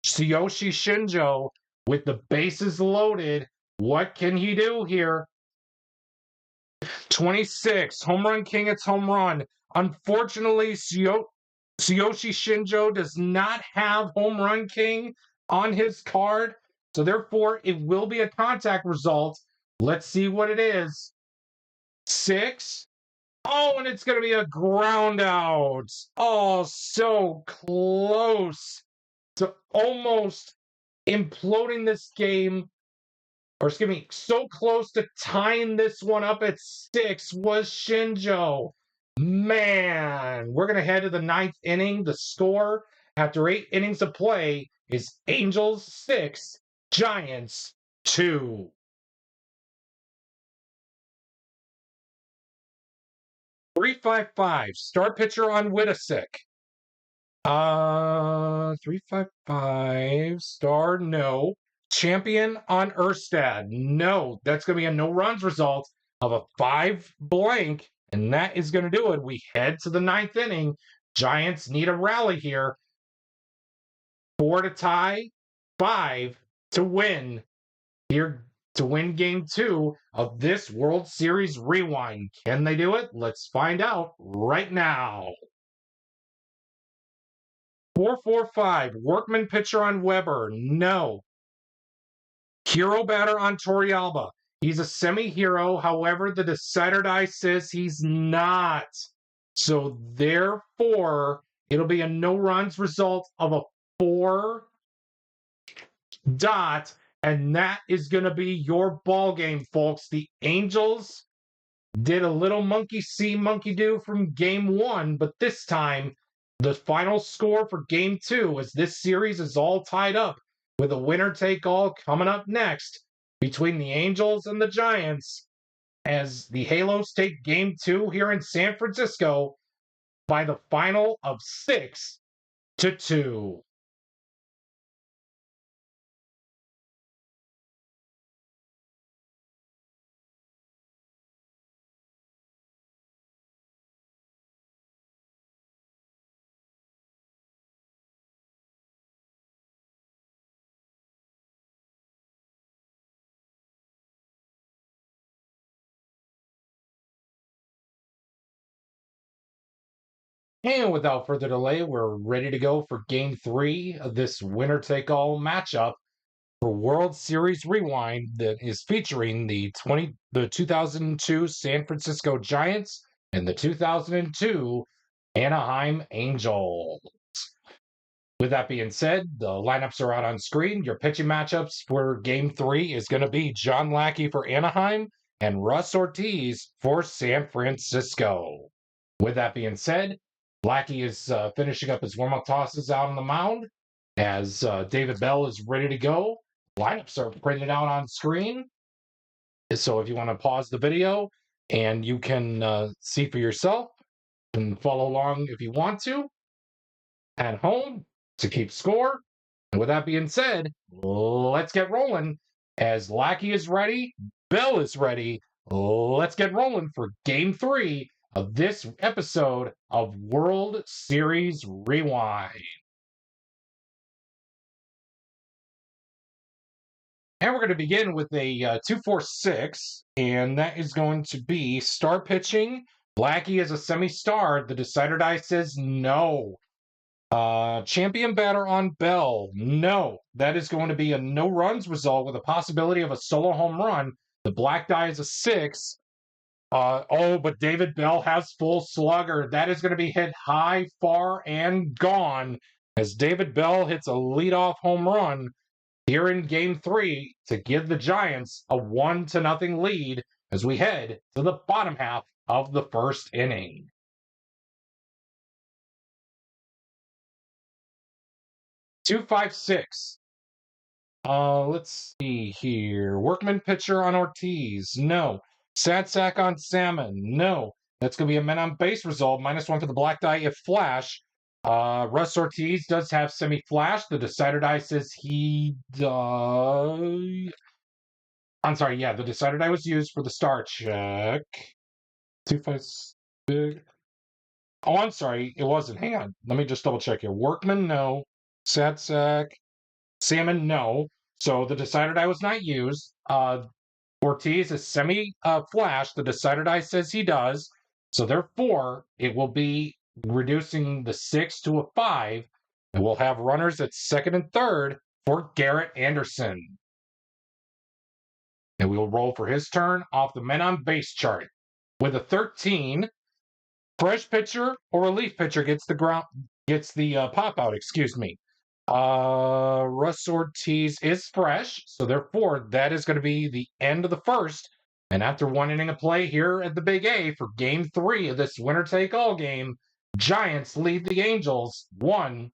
Tsuyoshi Shinjo with the bases loaded. What can he do here? 26, home run king, it's home run. Unfortunately, Tsuyoshi Shinjo does not have home run king on his card. So therefore, it will be a contact result. Let's see what it is. 6. Oh, and it's going to be a ground out. Oh, so close to almost imploding this game. Or excuse me, so close to tying this one up at 6 was Shinjo. Man, we're going to head to the 9th inning. The score after 8 innings of play is Angels 6, Giants 2. 3-5-5. Start pitcher on Whitasick. 3-5-5. Star, no. Champion on Erstad. No. That's going to be a no runs result of a 5 blank. And that is going to do it. We head to the 9th inning. Giants need a rally here. 4 to tie, 5 to win. Here to win game 2 of this World Series rewind. Can they do it? Let's find out right now. 4-4-5. Workman pitcher on Weber. No. Hero batter on Torrealba. He's a semi-hero. However, the decider die says he's not. So therefore, it'll be a no runs result of a 4 dot. And that is going to be your ball game, folks. The Angels did a little monkey see, monkey do from game 1, but this time the final score for game 2, as this series is all tied up with a winner take all coming up next between the Angels and the Giants, as the Halos take game 2 here in San Francisco by the final of 6-2. And without further delay, we're ready to go for game 3 of this winner-take-all matchup for World Series Rewind that is featuring the 2002 San Francisco Giants and the 2002 Anaheim Angels. With that being said, the lineups are out on screen. Your pitching matchups for game 3 is going to be John Lackey for Anaheim and Russ Ortiz for San Francisco. With that being said, Lackey is finishing up his warm-up tosses out on the mound as David Bell is ready to go. Lineups are printed out on screen. So if you want to pause the video and you can see for yourself and follow along if you want to at home to keep score. And with that being said, let's get rolling. As Lackey is ready, Bell is ready. Let's get rolling for game 3 of this episode of World Series Rewind. And we're going to begin with a 2-4-6, and that is going to be star pitching Blackie is a semi-star. The decider die says no. Champion batter on Bell. No. That is going to be a no runs result with a possibility of a solo home run. The black die is a 6. But David Bell has full slugger. That is going to be hit high, far, and gone as David Bell hits a leadoff home run here in Game 3 to give the Giants a 1-0 lead as we head to the bottom half of the first inning. (256) Let's see here. Workman pitcher on Ortiz. No. Sad sack on Salmon. No. That's going to be a men on base result. -1 for the black die if flash. Russ Ortiz does have semi-flash. The decider die says he does. I'm sorry, yeah, the decider die was used for the star check. 256. Oh, I'm sorry, it wasn't. Hang on. Let me just double check here. Workman, no. Sad sack. Salmon, no. So the decider die was not used. Ortiz is semi-flash. The decider die says he does. So therefore, it will be reducing the 6 to a 5. And we'll have runners at second and third for Garret Anderson. And we will roll for his turn off the men on base chart. With a 13, fresh pitcher or relief pitcher gets the pop out, excuse me. Russ Ortiz is fresh, so therefore that is going to be the end of the first. And after 1 inning of play here at the Big A for Game 3 of this winner-take-all game, Giants lead the Angels 1-0.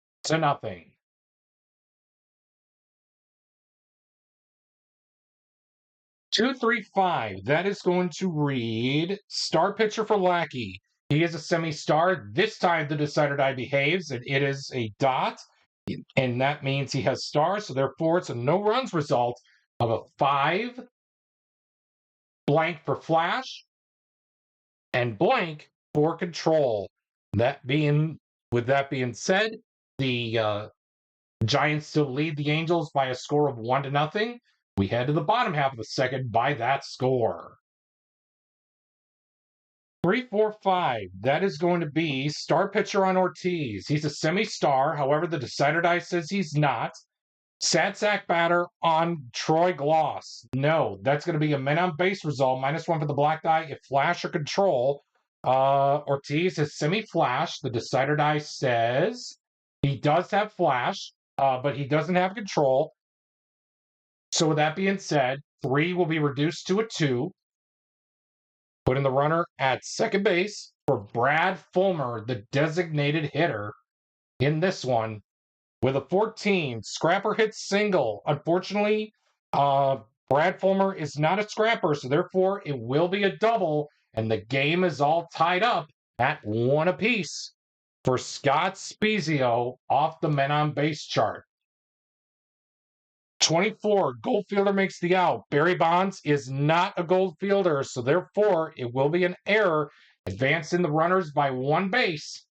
235. That is going to read star pitcher for Lackey. He is a semi-star. This time the decider die behaves, and it is a dot. And that means he has stars, so therefore it's a no runs result of a 5, blank for flash, and blank for control. With that being said, the Giants still lead the Angels by a score of 1-0. We head to the bottom half of the second by that score. 345. That is going to be star pitcher on Ortiz. He's a semi-star. However, the decider die says he's not. Sad sack batter on Troy Gloss. No, that's going to be a men on base result. -1 for the black die if flash or control. Ortiz is semi-flash. The decider die says he does have flash, but he doesn't have control. So with that being said, 3 will be reduced to a 2. Putting the runner at second base for Brad Fulmer, the designated hitter in this one. With a 14, Scrapper hits single. Unfortunately, Brad Fulmer is not a scrapper, so therefore it will be a double, and the game is all tied up at 1 apiece for Scott Spezio off the men on base chart. 24, gold fielder makes the out. Barry Bonds is not a gold fielder, so therefore it will be an error, advancing the runners by 1 base.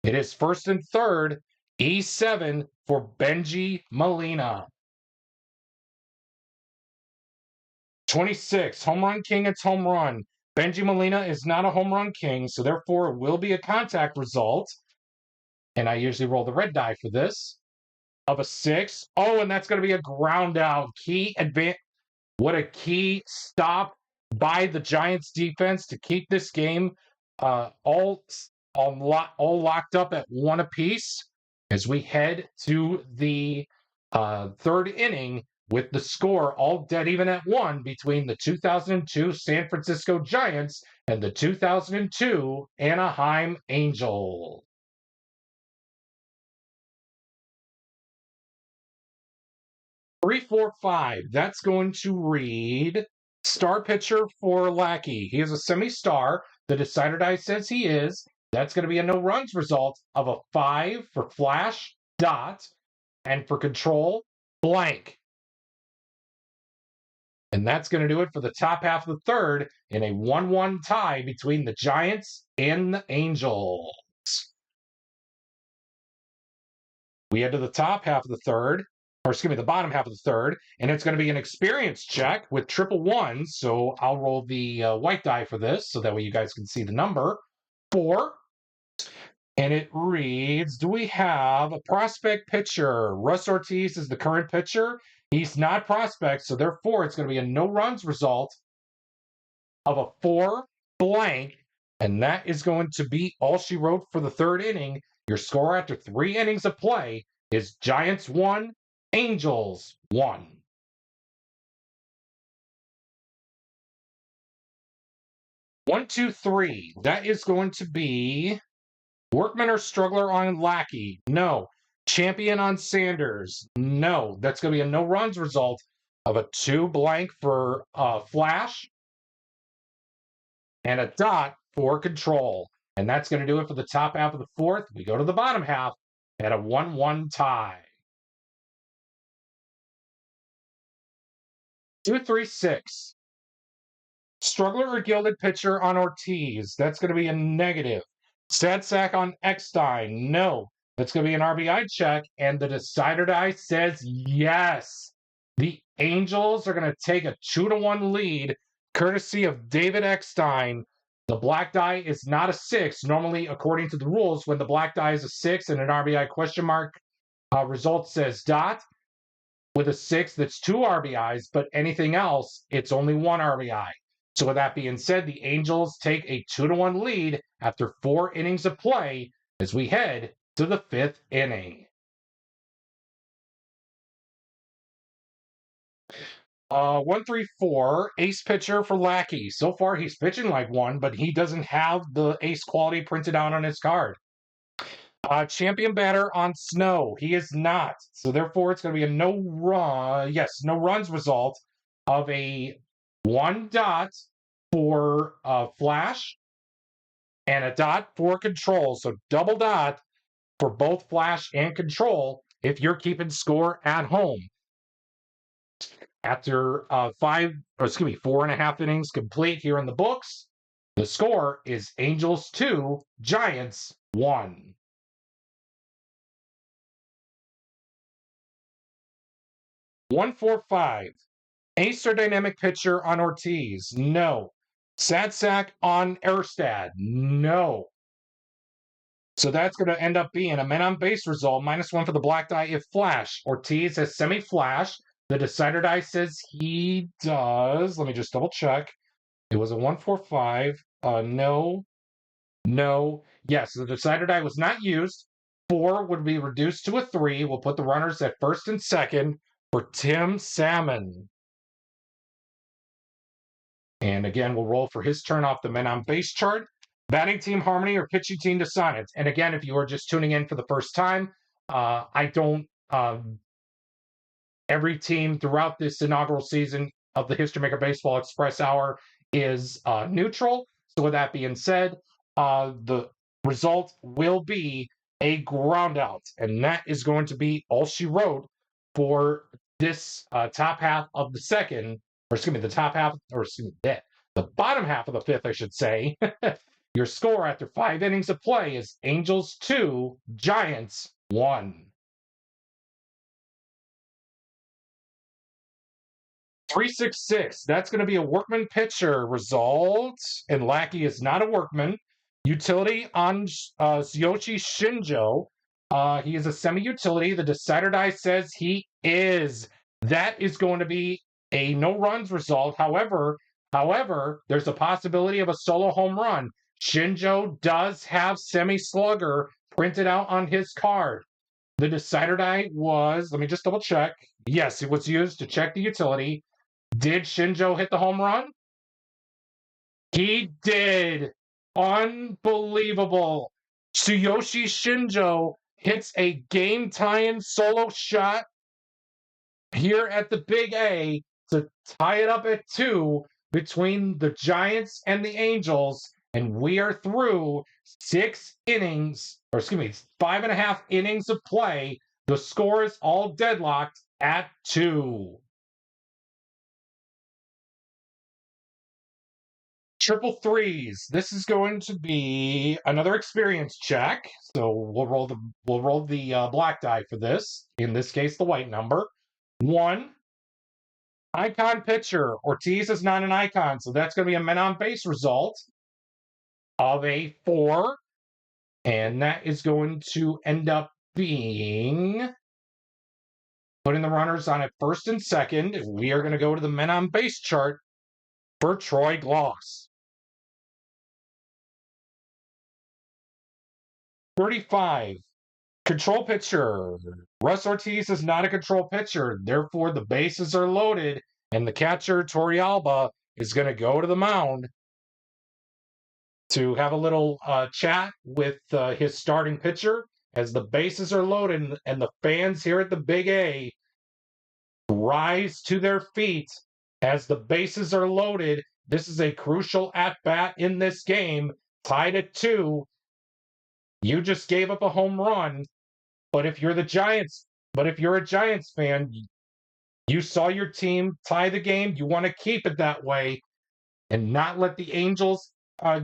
It is first and third, E7 for Benji Molina. 26, home run king, it's home run. Benji Molina is not a home run king, so therefore it will be a contact result. And I usually roll the red die for this. Of a 6. Oh, and that's going to be a ground out. What a key stop by the Giants defense to keep this game all locked up at 1 apiece as we head to the third inning with the score all dead even at 1 between the 2002 San Francisco Giants and the 2002 Anaheim Angels. 345. That's going to read star pitcher for Lackey. He is a semi-star. The decider die says he is. That's going to be a no runs result of a 5 for flash, dot, and for control, blank. And that's going to do it for the top half of the third in a 1-1 tie between the Giants and the Angels. We head to the top half of the third. the bottom half of the third, and it's going to be an experience check with triple ones. So I'll roll the white die for this, so that way you guys can see the number 4. And it reads, do we have a prospect pitcher? Russ Ortiz is the current pitcher. He's not prospect, so therefore it's going to be a no runs result of a 4 blank, and that is going to be all she wrote for the third inning. Your score after 3 innings of play is Giants 1, Angels 1. One, two, three. That is going to be Workman or Struggler on Lackey. No. Champion on Sanders. No. That's going to be a no runs result of a 2 blank for Flash and a dot for Control. And that's going to do it for the top half of the fourth. We go to the bottom half at a 1-1 tie. 2, 3, 6. Struggler or Gilded Pitcher on Ortiz. That's going to be a negative. Sad sack on Eckstein. No. That's going to be an RBI check. And the decider die says yes. The Angels are going to take a 2-1 lead, courtesy of David Eckstein. The black die is not a 6. Normally, according to the rules, when the black die is a 6 and an RBI question mark result says dot, with a 6, that's 2 RBIs, but anything else, it's only 1 RBI. So with that being said, the Angels take a 2-1 lead after 4 innings of play as we head to the 5th inning. 1, 3, 4, ace pitcher for Lackey. So far, he's pitching like 1, but he doesn't have the ace quality printed out on his card. Champion batter on Snow. He is not. So therefore, it's going to be a no runs result of a 1 dot for Flash and a dot for Control. So double dot for both Flash and Control if you're keeping score at home. After 4.5 innings complete here in the books, the score is Angels 2, Giants 1. 1, 4, 5. Ace or dynamic pitcher on Ortiz? No. Sad sack on Erstad? No. So that's going to end up being a men on base result, -1 for the black die if Flash. Ortiz has semi-flash. The decider die says he does. Let me just double check. It was a 1, 4, 5. No. No. Yes, the decider die was not used. 4 would be reduced to a 3. We'll put the runners at first and second for Tim Salmon. And again, we'll roll for his turn off the men on base chart. Batting team harmony or pitching team dissonance. And again, if you are just tuning in for the first time, every team throughout this inaugural season of the History Maker Baseball Express Hour is neutral. So with that being said, the result will be a ground out. And that is going to be all she wrote for this top half of the second, the bottom half of the fifth, I should say. Your score after 5 innings of play is Angels 2, Giants 1. 366. That's going to be a workman pitcher result, and Lackey is not a workman. Utility on Tsuyoshi Shinjo. He is a semi-utility. The decider die says he is. That is going to be a no-runs result. However, there's a possibility of a solo home run. Shinjo does have semi-slugger printed out on his card. The decider die was, let me just double check. Yes, it was used to check the utility. Did Shinjo hit the home run? He did. Unbelievable. Tsuyoshi Shinjo hits a game-tying solo shot here at the Big A to tie it up at 2 between the Giants and the Angels, and we are through 5.5 innings of play. The score is all deadlocked at 2. Triple threes. This is going to be another experience check. So we'll roll the black die for this. In this case, the white number. 1. Icon pitcher. Ortiz is not an icon, so that's going to be a men on base result of a 4. And that is going to end up being putting the runners on at first and second. We are going to go to the men on base chart for Troy Gloss. 35. Control pitcher. Russ Ortiz is not a control pitcher. Therefore, the bases are loaded, and the catcher, Torrealba, is going to go to the mound to have a little chat with his starting pitcher as the bases are loaded and the fans here at the Big A rise to their feet as the bases are loaded. This is a crucial at-bat in this game, tied at 2. You just gave up a home run. But if you're a Giants fan, you saw your team tie the game. You want to keep it that way and not let the Angels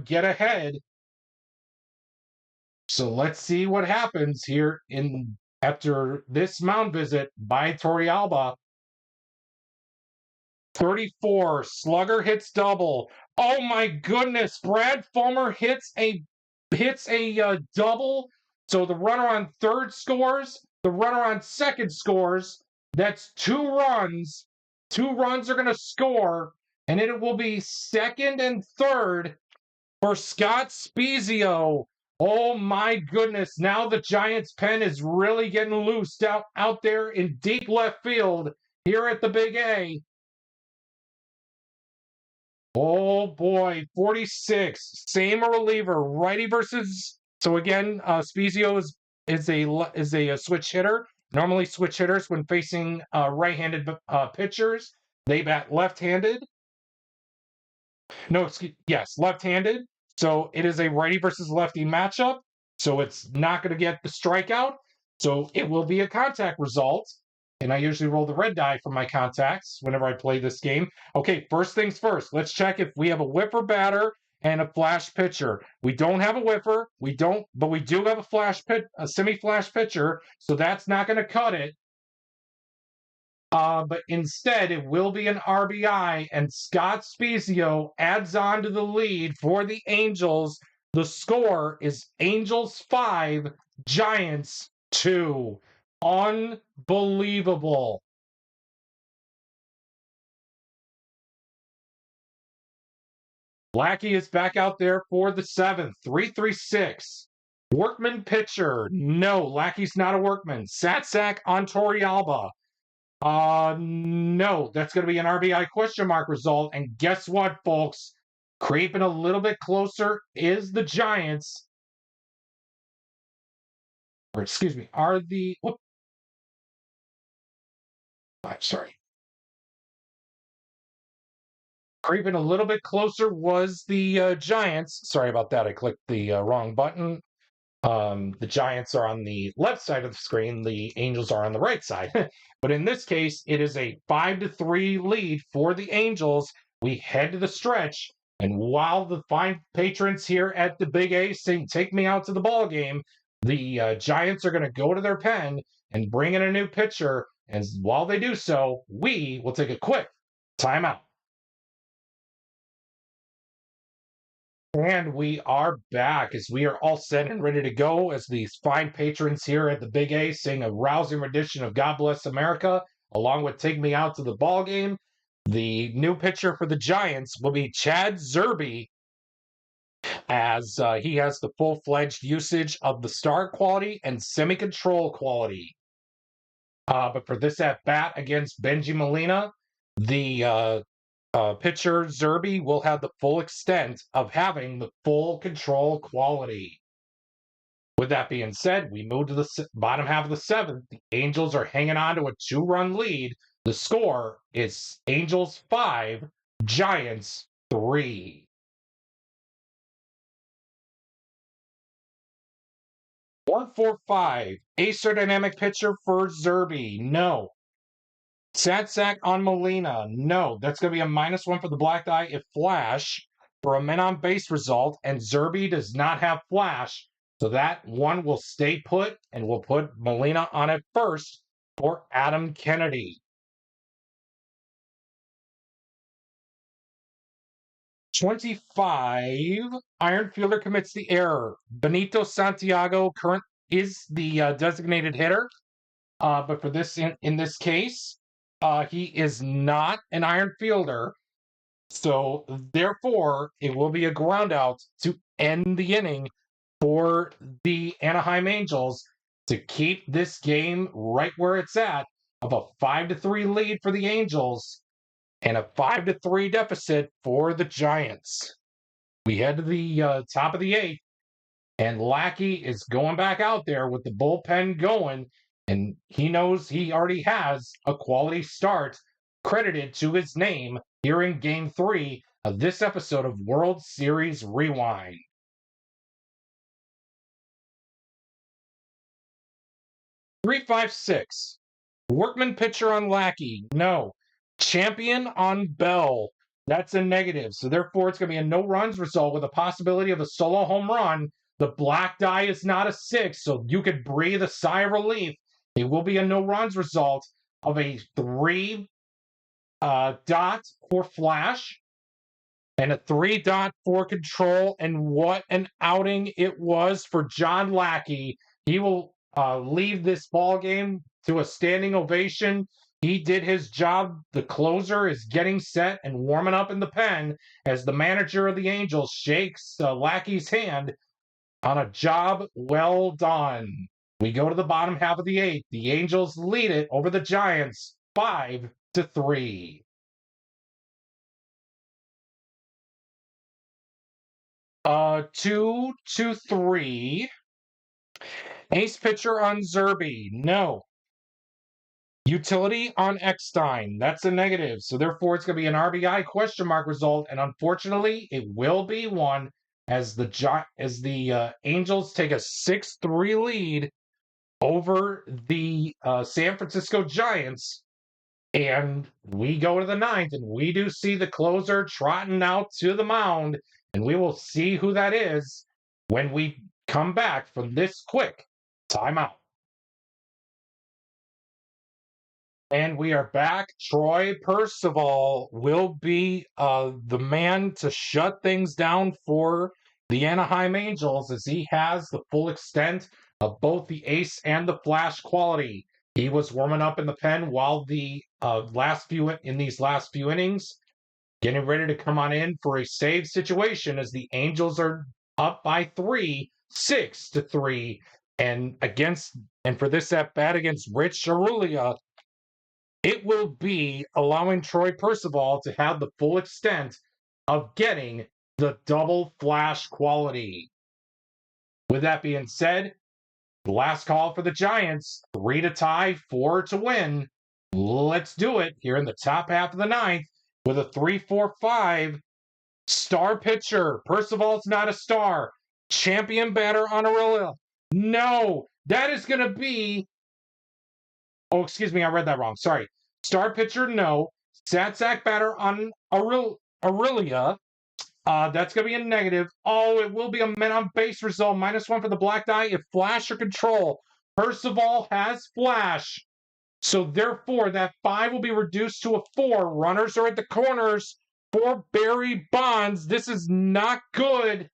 get ahead. So let's see what happens here after this mound visit by Torrealba. 34, slugger hits double. Oh my goodness, Brad Fulmer hits a double. So the runner on third scores, the runner on second scores. That's 2 runs. 2 runs are going to score, and it will be second and third for Scott Spiezio. Oh my goodness, now the Giants pen is really getting loosed out there in deep left field here at the Big A. Oh boy, 46, same reliever, righty versus. So again, Spiezio is a switch hitter. Normally, switch hitters when facing right-handed pitchers, they bat left-handed. No, yes, left-handed. So it is a righty versus lefty matchup. So it's not going to get the strikeout. So it will be a contact result. And I usually roll the red die for my contacts whenever I play this game. Okay, first things first. Let's check if we have a whiffer batter and a flash pitcher. We don't have a whiffer. But we do have a semi-flash pitcher. So that's not going to cut it. But instead, it will be an RBI, and Scott Spiezio adds on to the lead for the Angels. The score is Angels 5, Giants 2. Unbelievable. Lackey is back out there for the 7th. 3-3-6. Workman pitcher. No, Lackey's not a workman. Satsack on Torrealba. No, that's going to be an RBI question mark result. And guess what, folks? Creeping a little bit closer is the Giants. Or excuse me, sorry. Creeping a little bit closer was the Giants. Sorry about that. I clicked the wrong button. The Giants are on the left side of the screen. The Angels are on the right side. But in this case, it is a 5-3 lead for the Angels. We head to the stretch. And while the fine patrons here at the Big A sing "Take Me Out to the Ball Game," the Giants are going to go to their pen and bring in a new pitcher. And while they do so, we will take a quick timeout. And we are back as we are all set and ready to go as these fine patrons here at the Big A sing a rousing rendition of God Bless America, along with Take Me Out to the Ball Game. The new pitcher for the Giants will be Chad Zerbe, as he has the full-fledged usage of the star quality and semi-control quality. But for this at-bat against Benji Molina, the pitcher Zerbe will have the full extent of having the full control quality. With that being said, we move to the bottom half of the 7th. The Angels are hanging on to a 2-run lead. The score is Angels 5, Giants 3. 1-4-5. Acer dynamic pitcher for Zerbe. No. Satsack on Molina. No. That's going to be a -1 for the black die if flash for a men on base result, and Zerbe does not have flash. So that one will stay put, and we'll put Molina on it first for Adam Kennedy. 25, iron fielder commits the error. Benito Santiago current is the designated hitter, but for this in this case, he is not an iron fielder. So therefore, it will be a ground out to end the inning for the Anaheim Angels to keep this game right where it's at of a 5-3 lead for the Angels and a 5-3 deficit for the Giants. We head to the top of the eighth, and Lackey is going back out there with the bullpen going, and he knows he already has a quality start credited to his name here in Game 3 of this episode of World Series Rewind. 3-5-6. Workman pitcher on Lackey. No. Champion on Bell. That's a negative. So therefore, it's going to be a no runs result with a possibility of a solo home run. The black die is not a 6, so you could breathe a sigh of relief. It will be a no runs result of a 3 dot for Flash and a 3 dot for Control. And what an outing it was for John Lackey. He will leave this ball game to a standing ovation. He did his job. The closer is getting set and warming up in the pen as the manager of the Angels shakes Lackey's hand on a job well done. We go to the bottom half of the eighth. The Angels lead it over the Giants 5-3. 2-3. Ace pitcher on Zerby. No. Utility on Eckstein. That's a negative. So therefore, it's going to be an RBI question mark result. And unfortunately, it will be one as the Angels take a 6-3 lead over the San Francisco Giants. And we go to the ninth, and we do see the closer trotting out to the mound. And we will see who that is when we come back from this quick timeout. And we are back. Troy Percival will be the man to shut things down for the Anaheim Angels as he has the full extent of both the ace and the flash quality. He was warming up in the pen while the last few innings, getting ready to come on in for a save situation as the Angels are up by 3, 6-3, and for this at bat against Rich Arulia, it will be allowing Troy Percival to have the full extent of getting the double flash quality. With that being said, the last call for the Giants, 3 to tie, 4 to win. Let's do it here in the top half of the ninth with a 3-4-5. Star pitcher. Percival's not a star. Champion batter on Aurelia. No, that is going to be. Oh, excuse me, I read that wrong. Sorry. Star pitcher, no. Sat-sack batter on Aurelia. That's going to be a negative. Oh, it will be a men on base result. -1 for the black die if flash or control. Percival has flash. So therefore, that 5 will be reduced to a 4. Runners are at the corners for Barry Bonds. This is not good.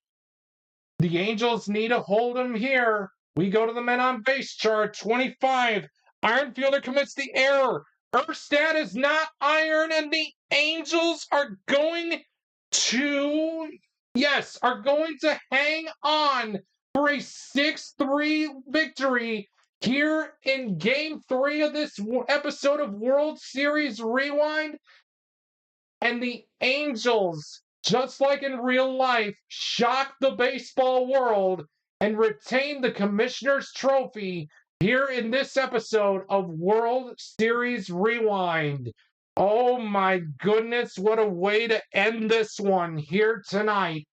The Angels need to hold him here. We go to the men on base chart. 25. Iron fielder commits the error. Erstad is not iron, and the Angels are going to hang on for a 6-3 victory here in Game 3 of this episode of World Series Rewind. And the Angels, just like in real life, shocked the baseball world and retained the Commissioner's Trophy here in this episode of World Series Rewind. Oh my goodness, what a way to end this one here tonight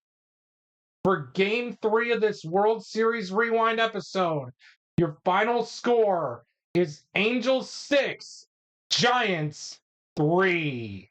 for Game 3 of this World Series Rewind episode. Your final score is Angels 6, Giants 3.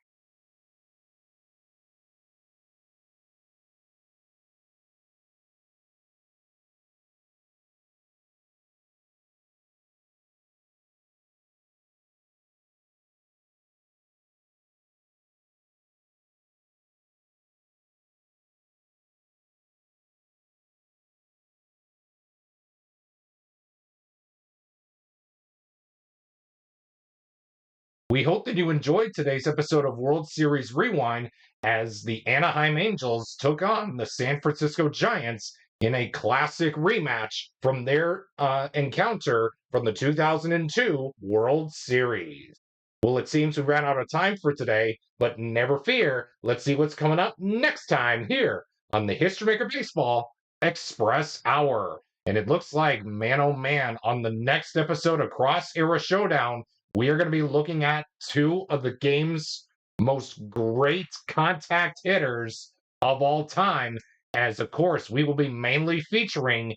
We hope that you enjoyed today's episode of World Series Rewind as the Anaheim Angels took on the San Francisco Giants in a classic rematch from their encounter from the 2002 World Series. Well, it seems we ran out of time for today, but never fear. Let's see what's coming up next time here on the History Maker Baseball Express Hour. And it looks like, man oh man, on the next episode of Cross Era Showdown, we are going to be looking at two of the game's most great contact hitters of all time. As, of course, we will be mainly featuring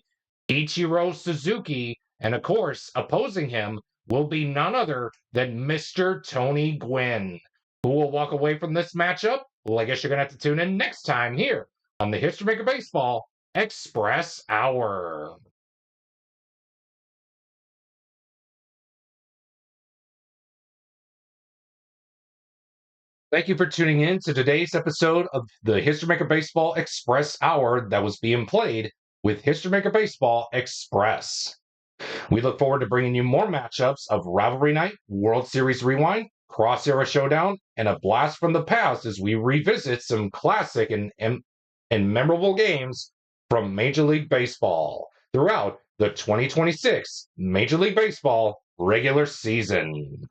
Ichiro Suzuki. And, of course, opposing him will be none other than Mr. Tony Gwynn. Who will walk away from this matchup? Well, I guess you're going to have to tune in next time here on the History Maker Baseball Express Hour. Thank you for tuning in to today's episode of the History Maker Baseball Express Hour that was being played with History Maker Baseball Express. We look forward to bringing you more matchups of Rivalry Night, World Series Rewind, Cross Era Showdown, and a blast from the past as we revisit some classic and memorable games from Major League Baseball throughout the 2026 Major League Baseball regular season.